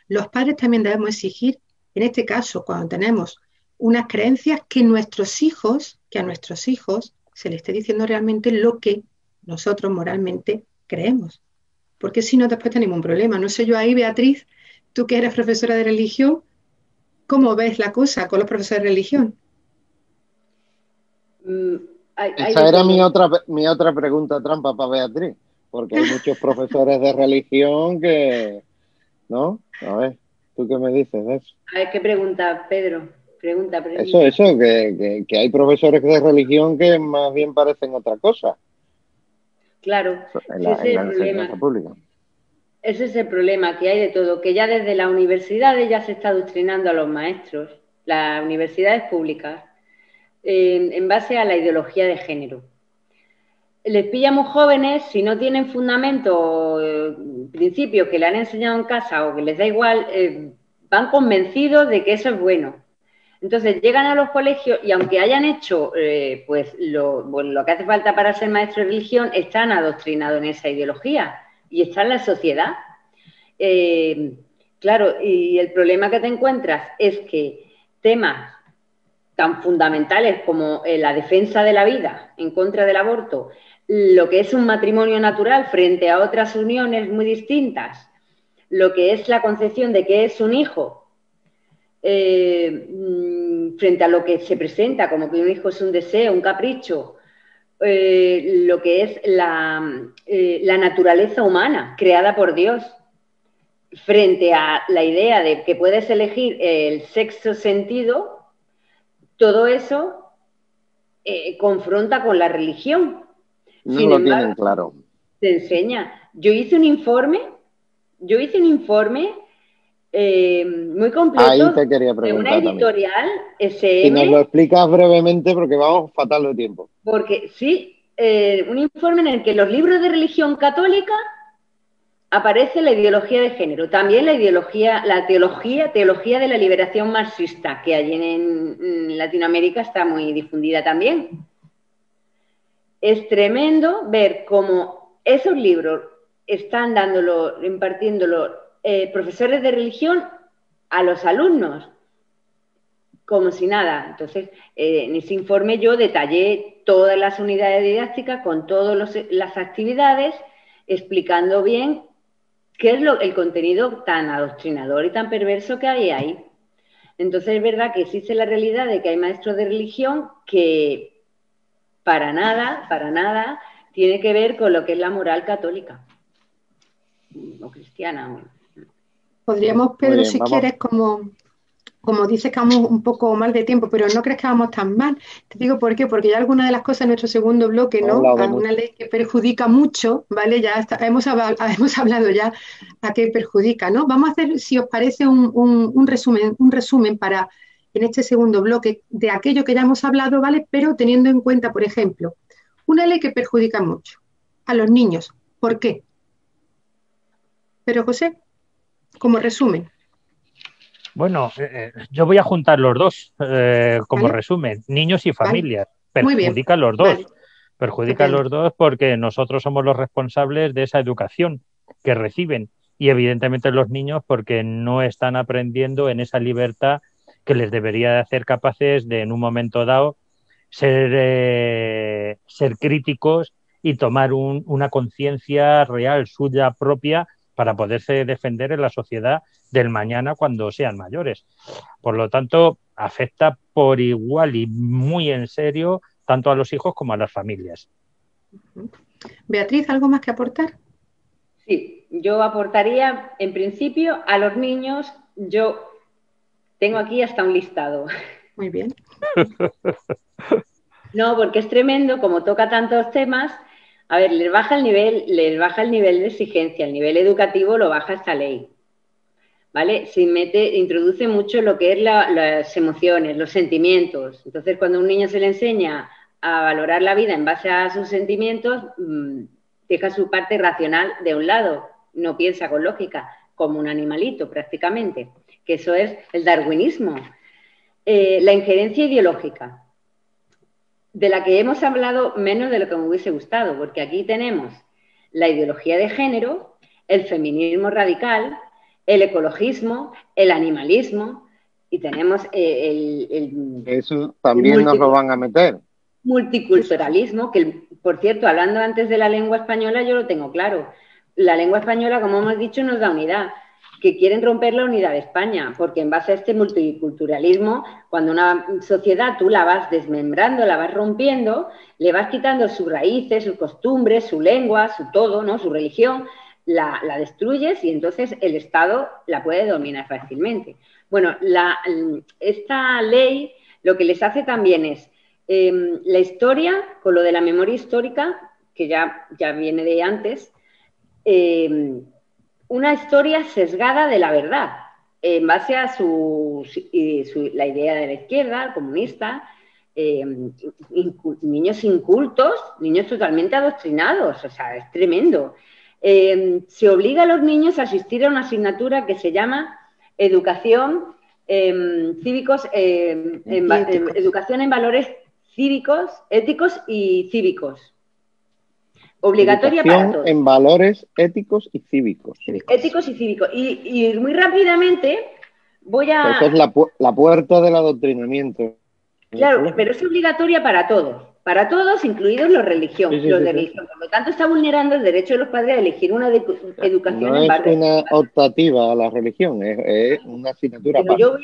Los padres también debemos exigir, en este caso, cuando tenemos unas creencias, que a nuestros hijos se les esté diciendo realmente lo que nosotros moralmente creemos. Porque si no, después tenemos un problema. No sé yo ahí, Beatriz, tú que eres profesora de religión, ¿cómo ves la cosa con los profesores de religión? Esa era mi otra pregunta trampa para Beatriz, porque hay muchos profesores de religión que, ¿no? A ver, ¿tú qué me dices de eso? A ver, ¿qué pregunta, Pedro? Pregunta. Eso, que hay profesores de religión que más bien parecen otra cosa. Claro, en la enseñanza pública. Ese es el problema, que hay de todo, que ya desde las universidades ya se está adoctrinando a los maestros, las universidades públicas, en base a la ideología de género. Les pilla muy jóvenes, si no tienen fundamento, principios que le han enseñado en casa o que les da igual, van convencidos de que eso es bueno. Entonces llegan a los colegios y aunque hayan hecho pues lo que hace falta para ser maestro de religión, están adoctrinados en esa ideología y está en la sociedad. Claro, y el problema que te encuentras es que temas tan fundamentales como la defensa de la vida en contra del aborto, lo que es un matrimonio natural frente a otras uniones muy distintas, lo que es la concepción de qué es un hijo, frente a lo que se presenta como que un hijo es un deseo, un capricho, lo que es la naturaleza humana creada por Dios, frente a la idea de que puedes elegir el sexto sentido, todo eso confronta con la religión. No Sin lo embargo, tienen claro. te enseña. Yo hice un informe muy completo Ahí te quería de una preguntar editorial Si SM, nos lo explicas brevemente, porque vamos fatal de tiempo. porque sí, un informe en el que los libros de religión católica aparece la ideología de género, también la teología de la liberación marxista, que allí en Latinoamérica está muy difundida también. Es tremendo ver cómo esos libros están impartiéndolo profesores de religión a los alumnos, como si nada. Entonces, en ese informe yo detallé todas las unidades didácticas con todas las actividades, explicando bien qué es el contenido tan adoctrinador y tan perverso que hay ahí. Entonces, es verdad que existe la realidad de que hay maestros de religión que para nada tiene que ver con lo que es la moral católica o cristiana. Podríamos, Pedro, si quieres, como dices que vamos un poco mal de tiempo, pero no crees que vamos tan mal. Te digo por qué, porque ya algunas de las cosas en nuestro segundo bloque, ¿no? Una ley que perjudica mucho, ¿vale? Ya hemos hablado ya a qué perjudica, ¿no? Vamos a hacer, si os parece, un resumen para, en este segundo bloque, de aquello que ya hemos hablado, ¿vale? Pero teniendo en cuenta, por ejemplo, una ley que perjudica mucho a los niños. ¿Por qué? Pero, José, como resumen. Bueno, yo voy a juntar los dos como ¿Vale? resumen, niños y familias. Vale. Perjudican los dos. Vale. Perjudican Estupendo. los dos porque nosotros somos los responsables de esa educación que reciben y evidentemente los niños porque no están aprendiendo en esa libertad que les debería de hacer capaces de en un momento dado ser críticos y tomar una conciencia real suya propia para poderse defender en la sociedad del mañana cuando sean mayores. Por lo tanto, afecta por igual y muy en serio tanto a los hijos como a las familias. Beatriz, ¿algo más que aportar? Sí, yo aportaría, en principio, a los niños, yo tengo aquí hasta un listado. Muy bien. No, porque es tremendo, como toca tantos temas, a ver, les baja el nivel de exigencia, el nivel educativo lo baja esta ley, ¿vale? Introduce mucho lo que es las emociones, los sentimientos. Entonces, cuando a un niño se le enseña a valorar la vida en base a sus sentimientos, deja su parte racional de un lado, no piensa con lógica, como un animalito prácticamente, que eso es el darwinismo. La injerencia ideológica, de la que hemos hablado menos de lo que me hubiese gustado, porque aquí tenemos la ideología de género, el feminismo radical, el ecologismo, el animalismo, y tenemos eso también nos lo van a meter. Multiculturalismo, que por cierto, hablando antes de la lengua española, yo lo tengo claro. La lengua española, como hemos dicho, nos da unidad, que quieren romper la unidad de España, porque en base a este multiculturalismo, cuando una sociedad tú la vas desmembrando, la vas rompiendo, le vas quitando sus raíces, sus costumbres, su lengua, su todo, ¿no? Su religión, la destruyes y entonces el Estado la puede dominar fácilmente. Bueno, esta ley lo que les hace también es la historia, con lo de la memoria histórica, que ya viene de antes, una historia sesgada de la verdad, en base a la idea de la izquierda, comunista, niños incultos, niños totalmente adoctrinados, o sea, es tremendo. Se obliga a los niños a asistir a una asignatura que se llama educación cívicos, educación en valores cívicos, éticos y cívicos. Obligatoria para todos. En valores éticos y cívicos. Éticos y cívicos. Y muy rápidamente voy a... Esa es la puerta del adoctrinamiento. Claro, pero es obligatoria para todos, incluidos los religión. Sí. Por lo tanto, está vulnerando el derecho de los padres a elegir una educación no en valores. No es una optativa a la religión, es una asignatura. Pero yo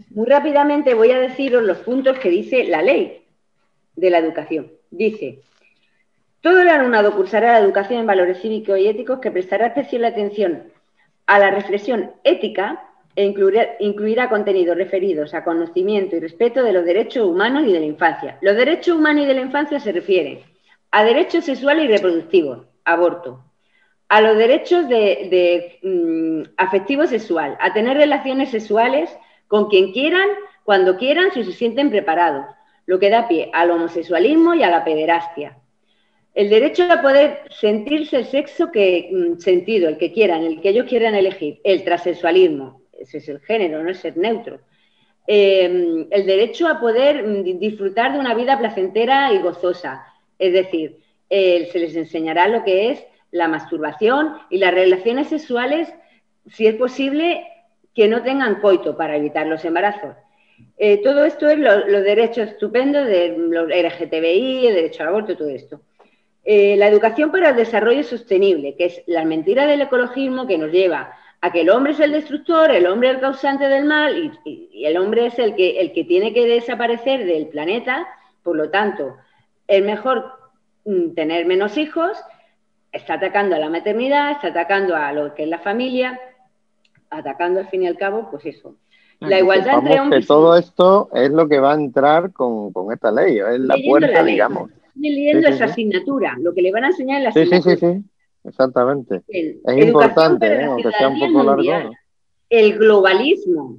muy rápidamente voy a deciros los puntos que dice la ley de la educación. Dice: todo el alumnado cursará la educación en valores cívicos y éticos, que prestará especial atención a la reflexión ética e incluirá contenidos referidos a conocimiento y respeto de los derechos humanos y de la infancia. Los derechos humanos y de la infancia se refieren a derechos sexuales y reproductivos, aborto, a los derechos afectivo sexual, a tener relaciones sexuales con quien quieran, cuando quieran, si se sienten preparados, lo que da pie al homosexualismo y a la pederastia. El derecho a poder sentirse el sexo sentido, el que quieran, el que ellos quieran elegir. El transexualismo, ese es el género, no es ser neutro. El derecho a poder disfrutar de una vida placentera y gozosa. Es decir, se les enseñará lo que es la masturbación y las relaciones sexuales, si es posible, que no tengan coito para evitar los embarazos. Todo esto es los derechos estupendos de los LGTBI, el derecho al aborto, todo esto. La educación para el desarrollo sostenible, que es la mentira del ecologismo que nos lleva a que el hombre es el destructor, el hombre es el causante del mal y el hombre es el que tiene que desaparecer del planeta. Por lo tanto, es mejor tener menos hijos. Está atacando a la maternidad, está atacando a lo que es la familia, atacando al fin y al cabo, pues eso. La igualdad entre hombres. Que todo esto es lo que va a entrar con esta ley, es la puerta, digamos. Estoy leyendo esa asignatura, lo que le van a enseñar en la asignatura. Sí, exactamente. Es importante, aunque sea un poco largo, ¿no? El globalismo,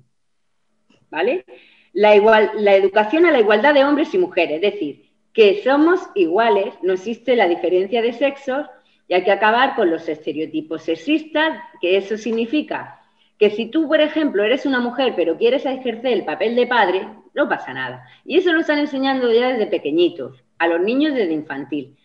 ¿vale? La educación a la igualdad de hombres y mujeres, es decir, que somos iguales, no existe la diferencia de sexos y hay que acabar con los estereotipos sexistas, que eso significa que si tú, por ejemplo, eres una mujer pero quieres ejercer el papel de padre, no pasa nada. Y eso lo están enseñando ya desde pequeñitos, a los niños desde infantil.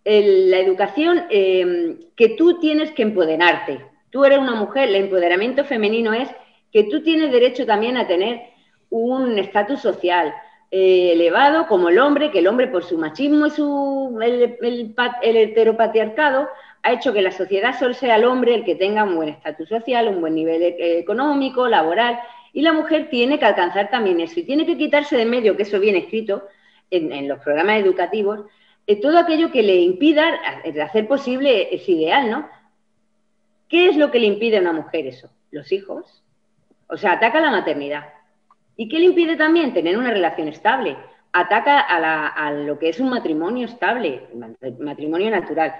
La educación que tú tienes que empoderarte. Tú eres una mujer, el empoderamiento femenino es que tú tienes derecho también a tener un estatus social elevado como el hombre, que el hombre por su machismo y el heteropatriarcado ha hecho que la sociedad solo sea el hombre el que tenga un buen estatus social, un buen nivel económico, laboral, y la mujer tiene que alcanzar también eso y tiene que quitarse de medio, que eso viene escrito en los programas educativos, todo aquello que le impida hacer posible ese ideal, ¿no? ¿Qué es lo que le impide a una mujer eso? Los hijos. O sea, ataca a la maternidad. ¿Y qué le impide también? Tener una relación estable. Ataca a lo que es un matrimonio estable, matrimonio natural.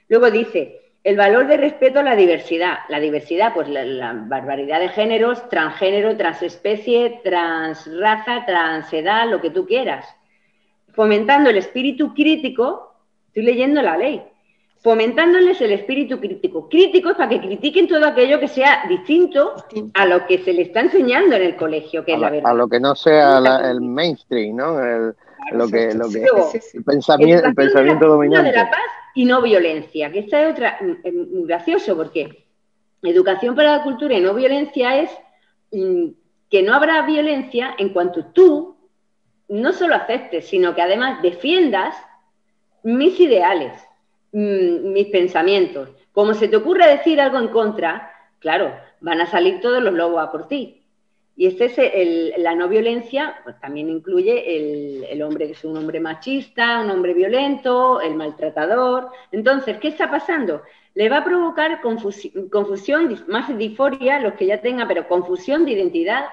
Luego dice, el valor de respeto a la diversidad. La diversidad, pues la barbaridad de géneros, transgénero, transespecie, transraza, transedad, lo que tú quieras. Fomentando el espíritu crítico, estoy leyendo la ley, fomentándoles el espíritu crítico. Crítico es para que critiquen todo aquello que sea distinto a lo que se le está enseñando en el colegio, que es la verdad. A lo que no sea el mainstream, ¿no? El pensamiento dominante. De la paz y no violencia, que esta es otra, muy gracioso, porque educación para la cultura y no violencia es que no habrá violencia en cuanto tú no solo aceptes, sino que además defiendas mis ideales, mis pensamientos. Como se te ocurra decir algo en contra, claro, van a salir todos los lobos a por ti. Y la no violencia, pues también incluye el hombre que es un hombre machista, un hombre violento, el maltratador. Entonces, ¿qué está pasando? Le va a provocar confusión, más disforia, los que ya tengan, pero confusión de identidad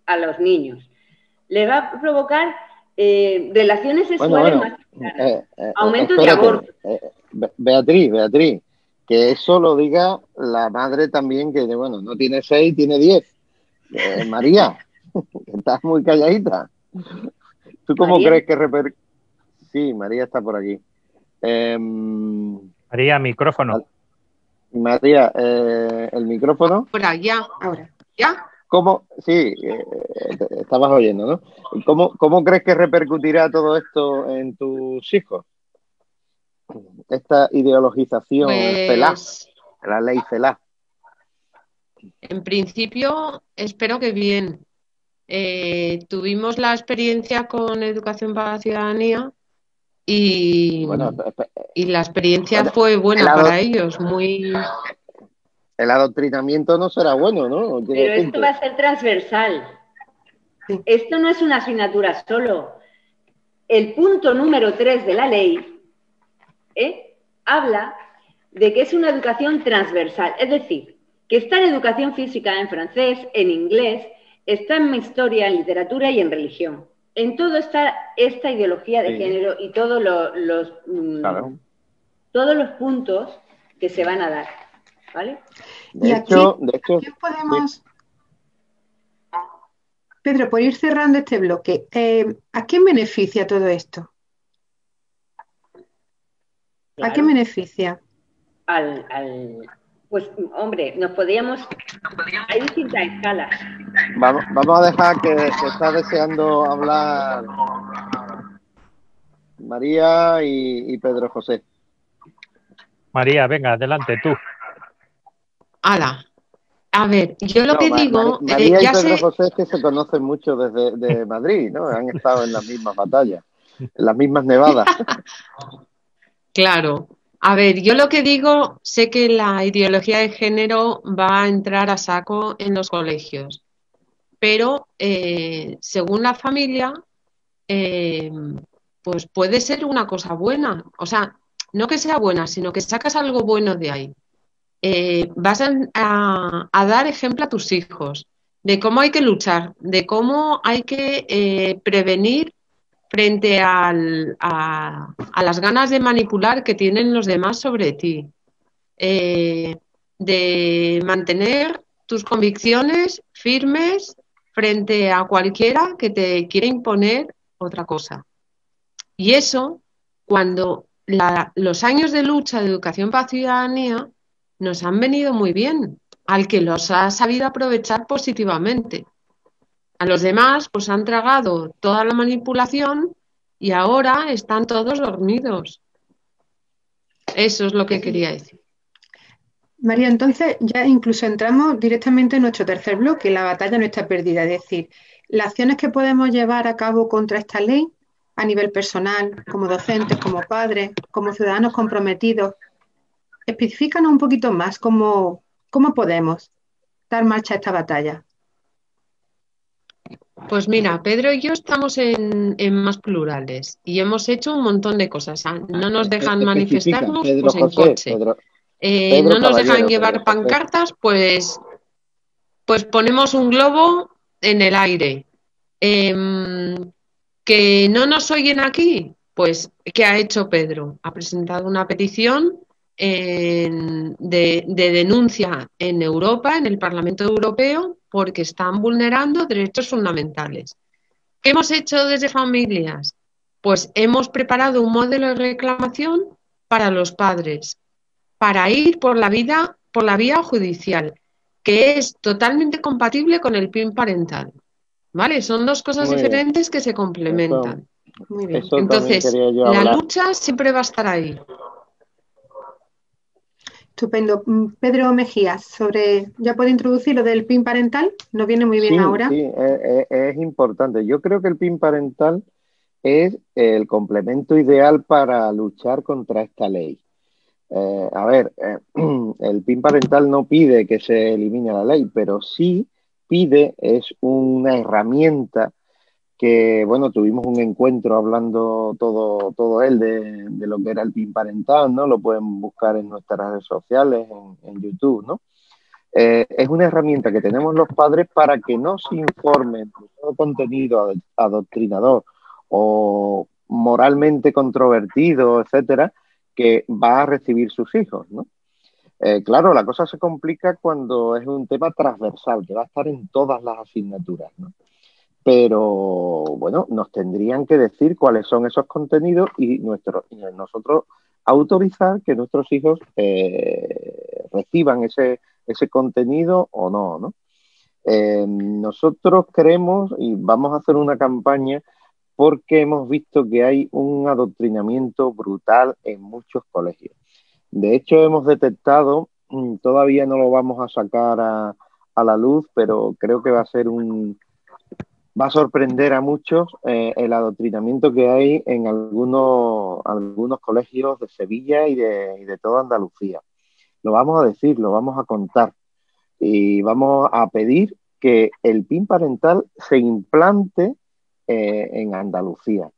a los niños. Le va a provocar relaciones sexuales más claras, aumento de aborto. Beatriz, que eso lo diga la madre también, que bueno, no tiene 6, tiene 10. María, estás muy calladita. ¿Tú cómo crees que Sí, María está por aquí. María, micrófono. María, el micrófono. Ahora, ya. Sí, estabas oyendo, ¿no? ¿Cómo crees que repercutirá todo esto en tus hijos? Esta ideologización CELA, Pues la ley CELA. en principio espero que bien. Tuvimos la experiencia con Educación para la Ciudadanía y, Bueno, y la experiencia bueno, fue el, buena ado- para ellos, muy... el adoctrinamiento no será bueno, ¿no? Quiero Pero esto va decirte. a ser transversal. Sí. Esto no es una asignatura solo. El punto número 3 de la ley habla de que es una educación transversal, es decir, que está en educación física, en francés, en inglés, está en historia, en literatura y en religión. En todo está esta ideología de Sí, género y todos claro. todos los puntos que se van a dar, ¿vale? Y De hecho, aquí sí. podemos, Pedro, por ir cerrando este bloque, ¿a quién beneficia todo esto? ¿A quién Claro, beneficia? pues hombre, hay distintas escalas. Vamos a dejar que está deseando hablar María y Pedro José. María, venga, adelante tú. ¡Hala! A ver, yo lo No, que digo, María y ya Pedro sé, José es que se conocen mucho desde Madrid, ¿no? Han estado en las mismas batallas, en las mismas nevadas. claro, a ver, yo lo que digo, sé que la ideología de género va a entrar a saco en los colegios, pero según la familia, eh, pues puede ser una cosa buena. O sea, no que sea buena, sino que sacas algo bueno de ahí. Vas a dar ejemplo a tus hijos de cómo hay que luchar, de cómo hay que prevenir frente a las ganas de manipular que tienen los demás sobre ti, eh, de mantener tus convicciones firmes frente a cualquiera que te quiera imponer otra cosa. Y eso, cuando los años de lucha de educación para la ciudadanía nos han venido muy bien, al que los ha sabido aprovechar positivamente. A los demás, pues han tragado toda la manipulación y ahora están todos dormidos. Eso es lo que quería decir. María, entonces ya incluso entramos directamente en nuestro tercer bloque, la batalla no está perdida, es decir, las acciones que podemos llevar a cabo contra esta ley a nivel personal, como docentes, como padres, como ciudadanos comprometidos, especifícanos un poquito más cómo podemos dar marcha a esta batalla. Pues mira, Pedro y yo estamos en Más Plurales y hemos hecho un montón de cosas. No nos dejan Especifica, manifestarnos, Pedro pues en José, coche. Pedro No nos dejan Caballero, Pedro llevar José. pancartas, pues ponemos un globo en el aire. ¿Que no nos oyen aquí? Pues, ¿qué ha hecho Pedro? Ha presentado una petición de denuncia en Europa, en el Parlamento Europeo, porque están vulnerando derechos fundamentales. ¿Qué hemos hecho desde familias? Pues hemos preparado un modelo de reclamación para los padres, para ir por la vía judicial, que es totalmente compatible con el PIN parental. ¿Vale? Son dos cosas Muy bien. diferentes que se complementan. Muy bien. Eso también Entonces, quería yo la hablar. lucha siempre va a estar ahí. Estupendo. Pedro Mejías, ya puede introducir lo del PIN parental, nos viene muy bien Sí, ahora. sí, es importante. Yo creo que el PIN parental es el complemento ideal para luchar contra esta ley. A ver, el PIN parental no pide que se elimine la ley, pero sí pide, es una herramienta que, bueno, tuvimos un encuentro hablando todo él de lo que era el PIN parental, ¿no? Lo pueden buscar en nuestras redes sociales, en YouTube, ¿no? Es una herramienta que tenemos los padres para que no se informen de todo contenido adoctrinador o moralmente controvertido, etcétera, que va a recibir sus hijos, ¿no? Claro, la cosa se complica cuando es un tema transversal, que va a estar en todas las asignaturas, ¿no? Pero, bueno, nos tendrían que decir cuáles son esos contenidos y nosotros autorizar que nuestros hijos reciban ese contenido o no, ¿no? Nosotros creemos y vamos a hacer una campaña porque hemos visto que hay un adoctrinamiento brutal en muchos colegios. De hecho, hemos detectado, todavía no lo vamos a sacar a la luz, pero creo que va a sorprender a muchos el adoctrinamiento que hay en algunos colegios de Sevilla y de toda Andalucía. Lo vamos a decir, lo vamos a contar y vamos a pedir que el PIN parental se implante en Andalucía.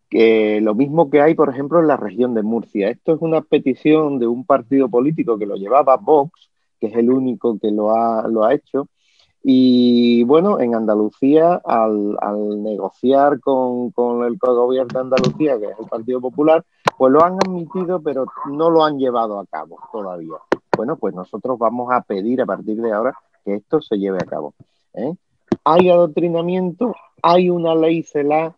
Que lo mismo que hay, por ejemplo, en la región de Murcia. Esto es una petición de un partido político que lo llevaba Vox, que es el único que lo ha hecho. Y bueno, en Andalucía, al negociar con el gobierno de Andalucía, que es el Partido Popular, pues lo han admitido, pero no lo han llevado a cabo todavía. Bueno, pues nosotros vamos a pedir a partir de ahora que esto se lleve a cabo. Hay adoctrinamiento, hay una ley CELA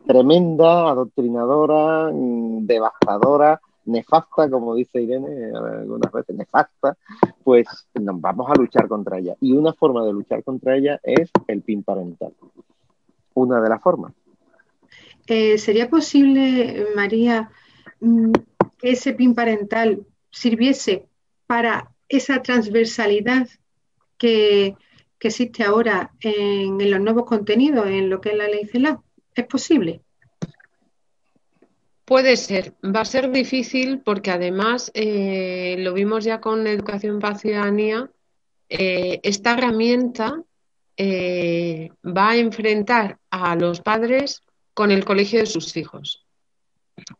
tremenda, adoctrinadora, devastadora, nefasta, como dice Irene algunas veces, nefasta, pues vamos a luchar contra ella. Y una forma de luchar contra ella es el PIN parental. Una de las formas. ¿Sería posible, María, que ese PIN parental sirviese para esa transversalidad que existe ahora en los nuevos contenidos, en lo que es la ley CELA? ¿Es posible? Puede ser. Va a ser difícil porque además lo vimos ya con Educación para Ciudadanía. Esta herramienta va a enfrentar a los padres con el colegio de sus hijos.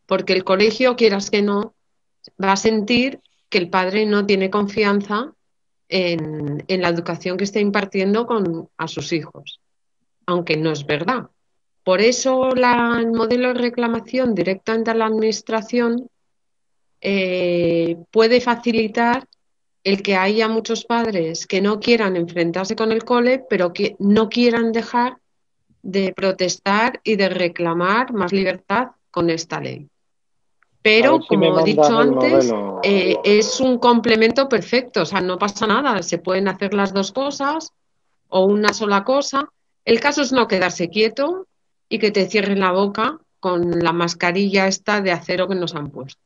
Porque el colegio, quieras que no, va a sentir que el padre no tiene confianza en la educación que está impartiendo a sus hijos, aunque no es verdad. Por eso el modelo de reclamación directamente a la administración puede facilitar el que haya muchos padres que no quieran enfrentarse con el cole, pero que no quieran dejar de protestar y de reclamar más libertad con esta ley. Pero, como he dicho antes, es un complemento perfecto, o sea, no pasa nada, se pueden hacer las dos cosas o una sola cosa. El caso es no quedarse quieto y que te cierren la boca con la mascarilla esta de acero que nos han puesto.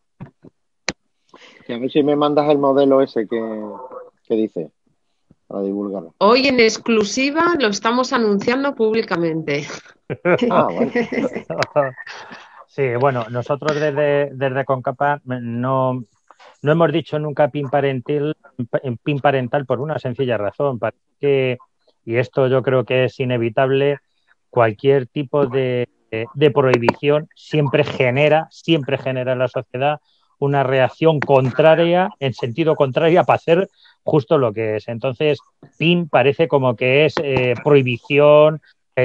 Y a ver si me mandas el modelo ese que dice, para divulgarlo. Hoy en exclusiva lo estamos anunciando públicamente. Bueno. Sí, bueno, nosotros desde Concapa no hemos dicho nunca PIN parental por una sencilla razón. Y esto yo creo que es inevitable, cualquier tipo de prohibición siempre genera en la sociedad una reacción contraria, en sentido contrario, para hacer justo lo que es. Entonces, PIN parece como que es prohibición,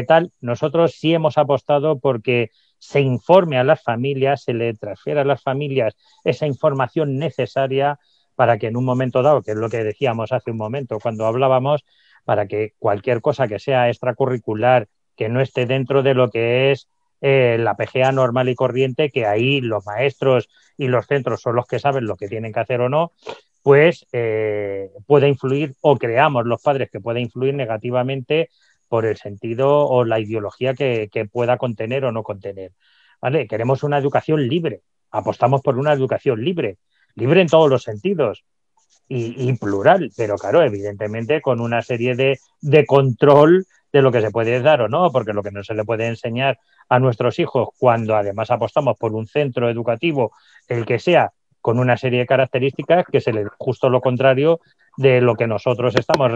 tal. Nosotros sí hemos apostado porque se informe a las familias, se le transfiera a las familias esa información necesaria para que en un momento dado, que es lo que decíamos hace un momento cuando hablábamos, para que cualquier cosa que sea extracurricular, que no esté dentro de lo que es la PGA normal y corriente, que ahí los maestros y los centros son los que saben lo que tienen que hacer o no, pues puede influir, o creamos los padres que puede influir negativamente por el sentido o la ideología que pueda contener o no contener. ¿Vale? Queremos una educación libre, apostamos por una educación libre en todos los sentidos y plural, pero claro, evidentemente con una serie de control de lo que se puede dar o no, porque lo que no se le puede enseñar a nuestros hijos cuando además apostamos por un centro educativo, el que sea, con una serie de características, que se le dé justo lo contrario de lo que nosotros estamos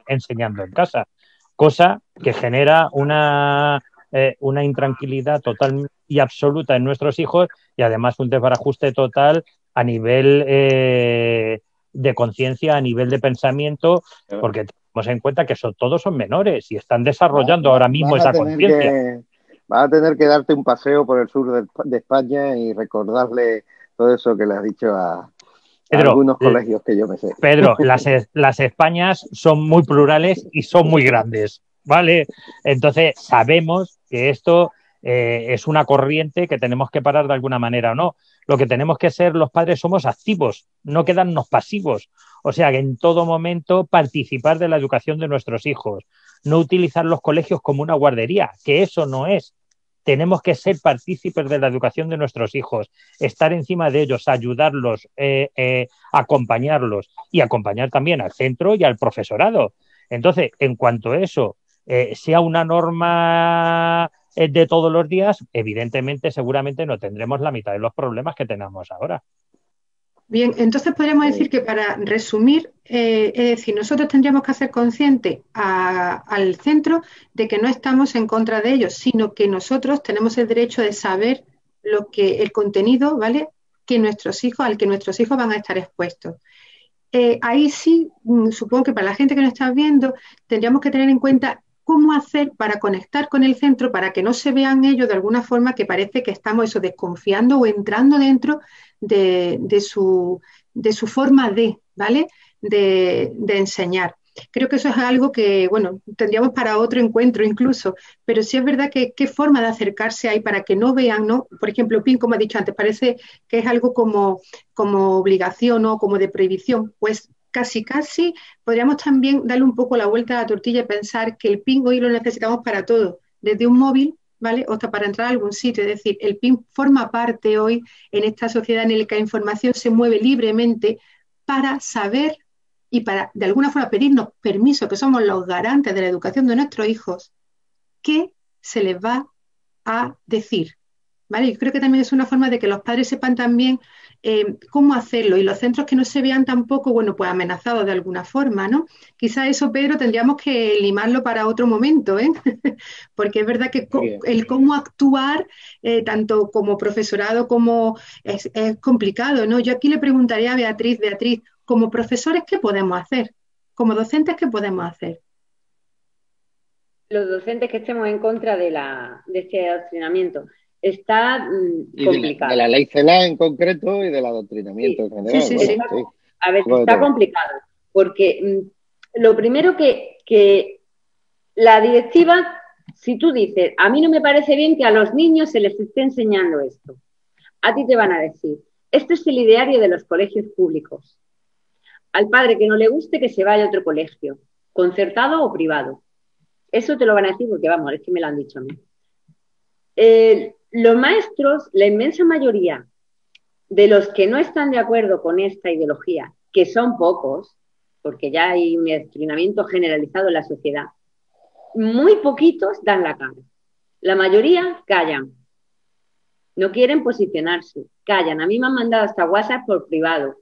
enseñando en casa. Cosa que genera una intranquilidad total y absoluta en nuestros hijos y además un desbarajuste total a nivel de conciencia, a nivel de pensamiento, porque tenemos en cuenta que todos son menores y están desarrollando ahora mismo esa conciencia. Vas a tener que darte un paseo por el sur de España y recordarle todo eso que le has dicho a algunos colegios que yo me sé. Pedro, las Españas son muy plurales y son muy grandes, ¿vale? Entonces sabemos que esto es una corriente que tenemos que parar de alguna manera o no. Lo que tenemos que ser los padres somos activos, no quedarnos pasivos. O sea, que en todo momento participar de la educación de nuestros hijos, no utilizar los colegios como una guardería, que eso no es. Tenemos que ser partícipes de la educación de nuestros hijos, estar encima de ellos, ayudarlos, acompañarlos y acompañar también al centro y al profesorado. Entonces, en cuanto a eso sea una norma de todos los días, evidentemente, seguramente no tendremos la mitad de los problemas que tenemos ahora. Bien, entonces podríamos decir que para resumir, es decir, nosotros tendríamos que hacer consciente al centro de que no estamos en contra de ellos, sino que nosotros tenemos el derecho de saber el contenido, ¿vale?, al que nuestros hijos van a estar expuestos. Ahí sí, supongo que para la gente que nos está viendo, tendríamos que tener en cuenta cómo hacer para conectar con el centro para que no se vean ellos de alguna forma que parece que estamos desconfiando o entrando dentro de su forma ¿vale?, de enseñar. Creo que eso es algo que, bueno, tendríamos para otro encuentro incluso, pero sí es verdad que qué forma de acercarse hay para que no vean, ¿no? Por ejemplo, PIN, como he dicho antes, parece que es algo como obligación o como de prohibición, pues casi podríamos también darle un poco la vuelta a la tortilla y pensar que el PIN hoy lo necesitamos para todo, desde un móvil, ¿vale?, o hasta para entrar a algún sitio. Es decir, el PIN forma parte hoy en esta sociedad en la que la información se mueve libremente para saber y para, de alguna forma, pedirnos permiso, que somos los garantes de la educación de nuestros hijos, qué se les va a decir, ¿vale? Yo creo que también es una forma de que los padres sepan también cómo hacerlo, y los centros que no se vean tampoco, bueno, pues amenazados de alguna forma, ¿no? Quizá eso, Pedro, tendríamos que limarlo para otro momento, ¿eh? Porque es verdad que el cómo actuar, tanto como profesorado como es complicado, ¿no? Yo aquí le preguntaría a Beatriz, como profesores, ¿qué podemos hacer? Como docentes, ¿qué podemos hacer? Los docentes que estemos en contra de este adoctrinamiento. Está complicado. De la ley CELA en concreto y del adoctrinamiento en general. Sí. A ver, está complicado, porque lo primero que la directiva, si tú dices, a mí no me parece bien que a los niños se les esté enseñando esto, a ti te van a decir, este es el ideario de los colegios públicos. Al padre que no le guste, que se vaya a otro colegio, concertado o privado. Eso te lo van a decir porque, vamos, es que me lo han dicho a mí. Los maestros, la inmensa mayoría de los que no están de acuerdo con esta ideología, que son pocos, porque ya hay un adoctrinamiento generalizado en la sociedad, muy poquitos dan la cara. La mayoría callan. No quieren posicionarse, callan. A mí me han mandado hasta WhatsApp por privado.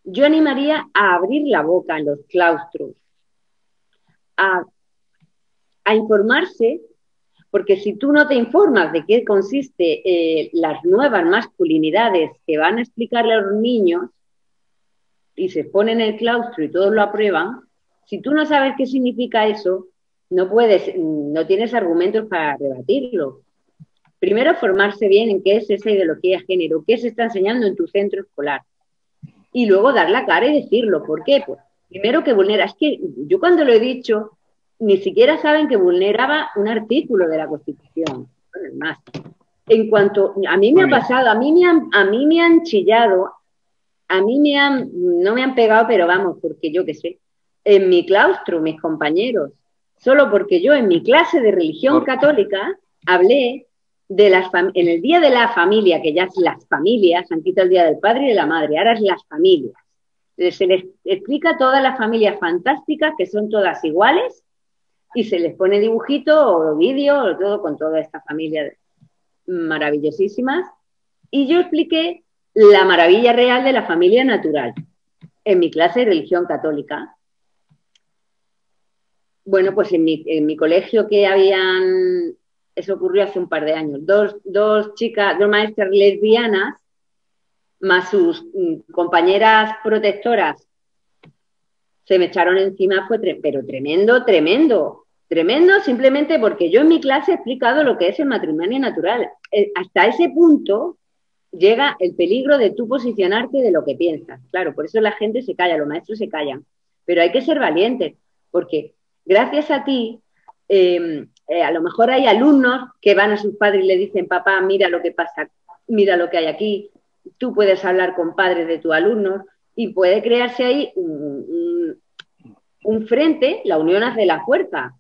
Yo animaría a abrir la boca en los claustros, a informarse, porque si tú no te informas de qué consiste las nuevas masculinidades que van a explicarle a los niños y se ponen en el claustro y todos lo aprueban, si tú no sabes qué significa eso, no tienes argumentos para rebatirlo. Primero, formarse bien en qué es esa ideología de género, qué se está enseñando en tu centro escolar. Y luego dar la cara y decirlo. ¿Por qué? Pues primero que vulnera. Es que yo cuando lo he dicho, ni siquiera saben que vulneraba un artículo de la Constitución. Bueno, es más. En cuanto, a mí me ha pasado, a mí me han chillado, no me han pegado, pero vamos, porque yo qué sé, en mi claustro, mis compañeros, solo porque yo en mi clase de religión católica hablé en el Día de la Familia, que ya es las familias, han quitado el Día del Padre y de la Madre, ahora es las familias. Se les explica todas las familias fantásticas, que son todas iguales, y se les pone dibujito o vídeo o todo con toda esta familia maravillosísimas. Y yo expliqué la maravilla real de la familia natural en mi clase de religión católica. Bueno, pues en mi colegio eso ocurrió hace un par de años, dos maestras lesbianas, más sus compañeras protectoras, se me echaron encima, pero tremendo, simplemente porque yo en mi clase he explicado lo que es el matrimonio natural. Hasta ese punto llega el peligro de tú posicionarte de lo que piensas. Claro, por eso la gente se calla, los maestros se callan. Pero hay que ser valientes, porque gracias a ti, a lo mejor hay alumnos que van a sus padres y le dicen, papá, mira lo que pasa, mira lo que hay aquí. Tú puedes hablar con padres de tus alumnos y puede crearse ahí un frente, la unión hace la fuerza,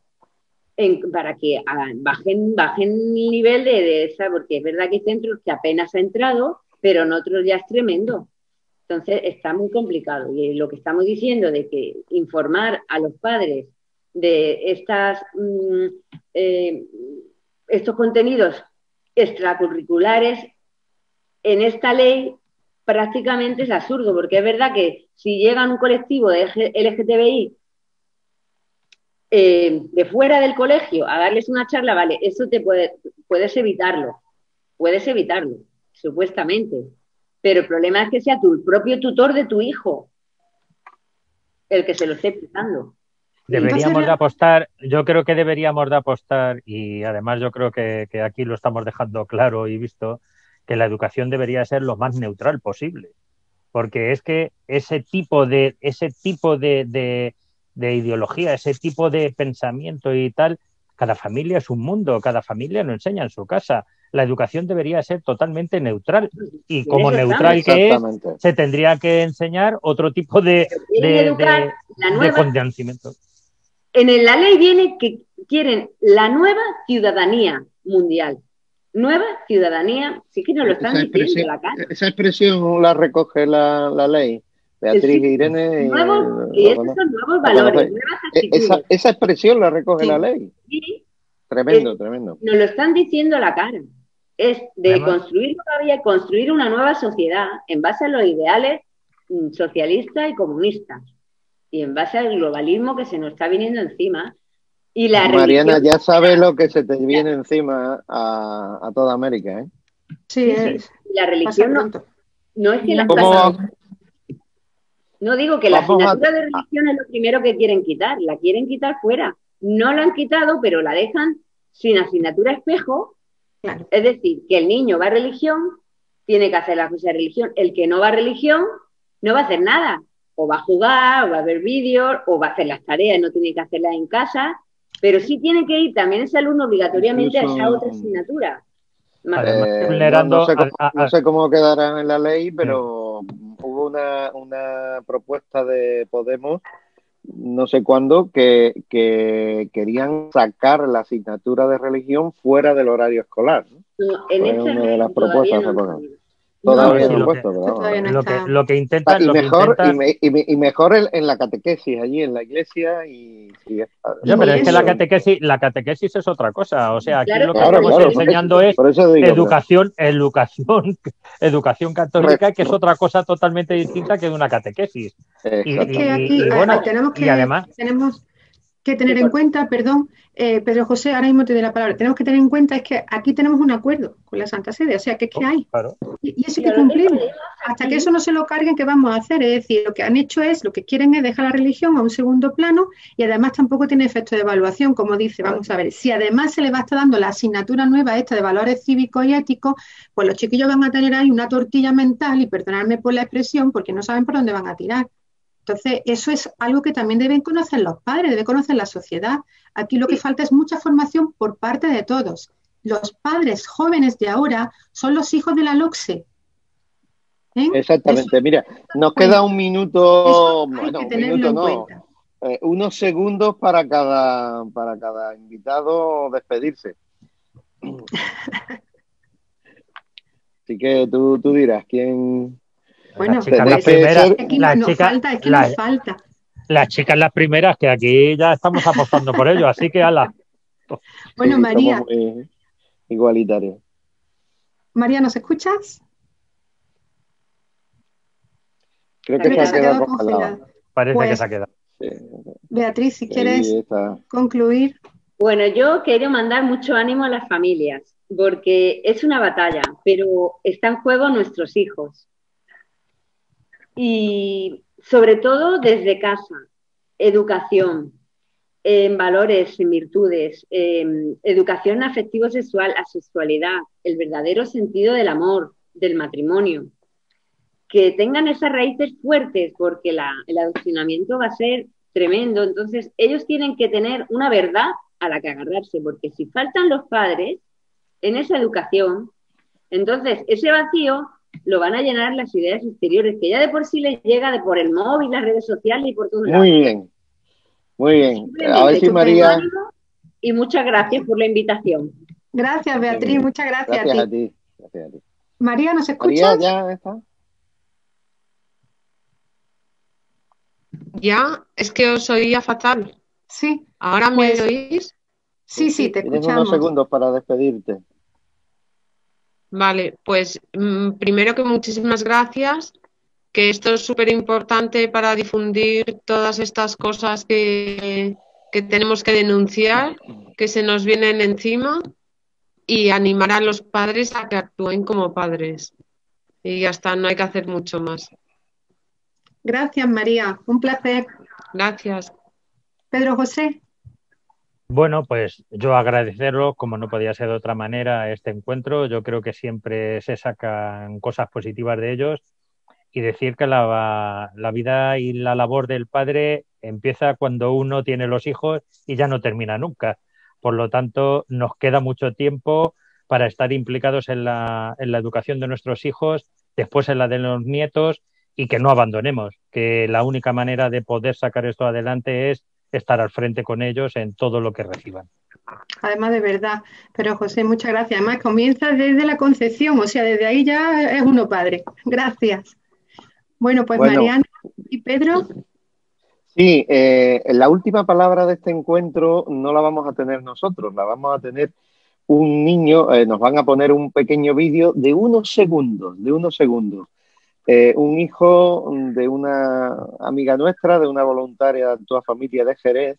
para que bajen el nivel de esa, porque es verdad que hay centros que apenas ha entrado, pero en otros ya es tremendo. Entonces está muy complicado. Y lo que estamos diciendo de que informar a los padres de estos contenidos extracurriculares en esta ley prácticamente es absurdo, porque es verdad que si llega un colectivo de LGTBI de fuera del colegio a darles una charla, vale, eso puedes evitarlo, supuestamente, pero el problema es que sea tu propio tutor de tu hijo el que se lo esté explicando. Deberíamos de apostar, yo creo que deberíamos de apostar, y además yo creo que aquí lo estamos dejando claro y visto, que la educación debería ser lo más neutral posible, porque es que ese tipo de ideología, ese tipo de pensamiento y tal, cada familia es un mundo, cada familia lo enseña en su casa. La educación debería ser totalmente neutral y como neutral que es, se tendría que enseñar otro tipo de condicionamiento. En la ley viene que quieren la nueva ciudadanía mundial. Nueva ciudadanía, sí que nos lo están diciendo la cara. Esa expresión la recoge la ley. Beatriz, Irene. Y esos son nuevos valores, nuevas actitudes. Esa expresión la recoge la ley. Sí. Tremendo. Nos lo están diciendo a la cara. Es de construir una nueva sociedad en base a los ideales socialistas y comunistas. Y en base al globalismo que se nos está viniendo encima. Y la Mariana, ya sabes lo que se te viene encima a toda América, ¿eh? Sí, la religión no es que no digo que la asignatura de religión es lo primero que quieren quitar, la quieren quitar fuera. No la han quitado, pero la dejan sin asignatura espejo. Claro. Es decir, que el niño va a religión, tiene que hacer las cosas de religión. El que no va a religión no va a hacer nada. O va a jugar, o va a ver vídeos, o va a hacer las tareas, no tiene que hacerlas en casa. Pero sí tiene que ir también ese alumno obligatoriamente a esa otra asignatura. No sé cómo quedará en la ley, pero hubo una propuesta de Podemos, no sé cuándo, que querían sacar la asignatura de religión fuera del horario escolar, ¿no? En fue una de las propuestas. Todavía no puesto, pero lo que intentan... Y mejor en la catequesis, allí en la iglesia pero es que la catequesis es otra cosa. O sea, aquí lo que estamos enseñando es educación católica, que es otra cosa totalmente distinta que de una catequesis. Tenemos que tener en cuenta, Pedro José, ahora mismo te doy la palabra, tenemos que tener en cuenta es que aquí tenemos un acuerdo con la Santa Sede, o sea, que es que hay. Claro. Y eso hay que cumplirlo. Hasta que eso no se lo carguen, ¿qué vamos a hacer? Es decir, lo que han hecho lo que quieren es dejar la religión a un segundo plano y además tampoco tiene efecto de evaluación, como dice, vamos a ver, si además se le va a estar dando la asignatura nueva esta de valores cívicos y éticos, pues los chiquillos van a tener ahí una tortilla mental, y perdonadme por la expresión, porque no saben por dónde van a tirar. Entonces, eso es algo que también deben conocer los padres, debe conocer la sociedad. Aquí lo que falta es mucha formación por parte de todos. Los padres jóvenes de ahora son los hijos de la LOCSE. Exactamente. Mira, nos queda un minuto, unos segundos para cada invitado despedirse. Así que tú dirás quién... Bueno, las chicas las primeras, que aquí ya estamos apostando por ello, así que ala. Bueno, sí, María. Igualitario. María, ¿nos escuchas? Creo que se ha quedado congelada. Parece que se ha quedado. Sí. Beatriz, si quieres concluir. Bueno, yo quiero mandar mucho ánimo a las familias, porque es una batalla, pero está en juego nuestros hijos. Y sobre todo desde casa, educación, en valores, en virtudes, educación afectivo-sexual, asexualidad, el verdadero sentido del amor, del matrimonio. Que tengan esas raíces fuertes, porque el adoctrinamiento va a ser tremendo. Entonces, ellos tienen que tener una verdad a la que agarrarse, porque si faltan los padres en esa educación, entonces ese vacío lo van a llenar las ideas exteriores, que ya de por sí les llega de por el móvil, las redes sociales y por todos lados. Muy bien, muy bien. Simplemente A ver si María... ánimo y muchas gracias por la invitación. Gracias, Beatriz, muchas gracias Gracias a ti. Gracias a ti. María, ¿nos escuchas? María, ¿ya está? Ya, es que os oía fatal. Sí. ¿Ahora me oís? Sí, sí, te Tienes escuchamos. unos segundos para despedirte. Vale, pues primero que muchísimas gracias, que esto es súper importante para difundir todas estas cosas que tenemos que denunciar, que se nos vienen encima, y animar a los padres a que actúen como padres. Y ya está, no hay que hacer mucho más. Gracias, María, un placer. Gracias. Pedro José. Bueno, pues yo agradecerlo, como no podía ser de otra manera, este encuentro. Yo creo que siempre se sacan cosas positivas de ellos y decir que la vida y la labor del padre empieza cuando uno tiene los hijos y ya no termina nunca. Por lo tanto, nos queda mucho tiempo para estar implicados en la educación de nuestros hijos, después en la de los nietos, y que no abandonemos, que la única manera de poder sacar esto adelante es estar al frente con ellos en todo lo que reciban. Además, de verdad, pero José, muchas gracias. Además, comienza desde la concepción, o sea, desde ahí ya es uno padre. Gracias. Bueno, pues Mariana y Pedro. Sí, la última palabra de este encuentro no la vamos a tener nosotros, la vamos a tener un niño, nos van a poner un pequeño vídeo de unos segundos, un hijo de una amiga nuestra, de una voluntaria de toda familia de Jerez,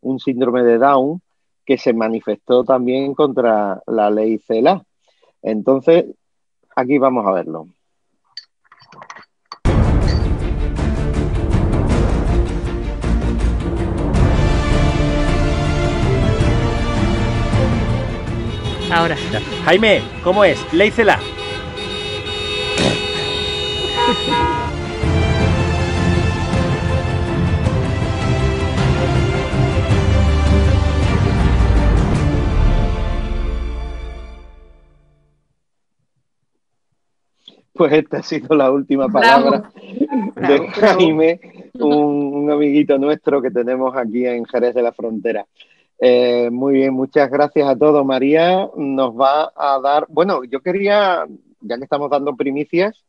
un síndrome de Down, que se manifestó también contra la ley CELA. Entonces, aquí vamos a verlo. Ahora. Jaime, ¿cómo es? Ley CELA. Pues esta ha sido la última palabra de Jaime, un amiguito nuestro que tenemos aquí en Jerez de la Frontera. Muy bien, muchas gracias a todos. María nos va a dar, bueno, yo quería, ya que estamos dando primicias,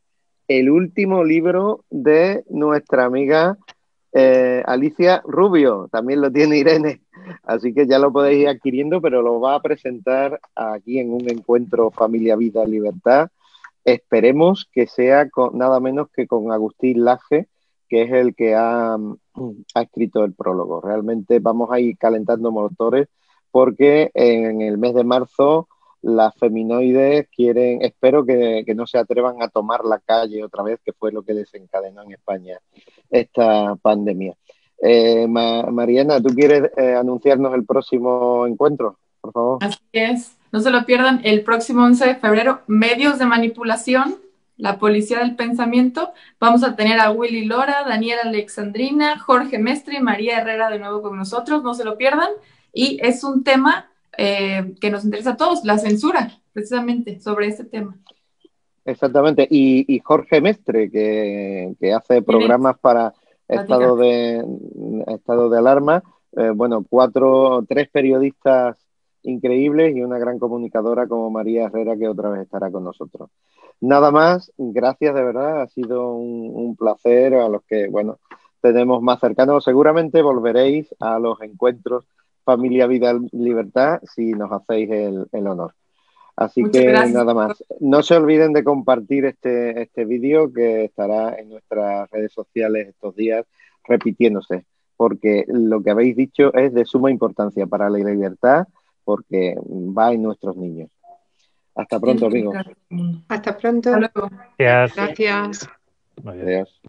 el último libro de nuestra amiga Alicia Rubio, también lo tiene Irene, así que ya lo podéis ir adquiriendo, pero lo va a presentar aquí en un encuentro Familia, Vida, Libertad. Esperemos que sea con, nada menos que con Agustín Laje, que es el que ha escrito el prólogo. Realmente vamos a ir calentando motores porque en el mes de marzo las feminoides quieren, espero que no se atrevan a tomar la calle otra vez, que fue lo que desencadenó en España esta pandemia. Mariana, ¿tú quieres anunciarnos el próximo encuentro, por favor? Así es. No se lo pierdan, el próximo 11 de febrero, medios de manipulación, la policía del pensamiento. Vamos a tener a Willy Lora, Daniela Alexandrina, Jorge Mestre y María Herrera de nuevo con nosotros, no se lo pierdan. Y es un tema que nos interesa a todos, la censura, precisamente, sobre este tema. Exactamente, y Jorge Mestre, que hace programas para estado de alarma, bueno, tres periodistas increíbles y una gran comunicadora como María Herrera, que otra vez estará con nosotros. Nada más, gracias de verdad, ha sido un placer. A los que, bueno, tenemos más cercanos, seguramente volveréis a los encuentros Familia, Vida, Libertad si nos hacéis el honor. Así muchas que gracias. Nada más. No se olviden de compartir este vídeo, que estará en nuestras redes sociales estos días repitiéndose, porque lo que habéis dicho es de suma importancia para la libertad, porque va en nuestros niños. Hasta pronto, amigos. Hasta pronto. Hasta luego. Gracias. Gracias. Adiós.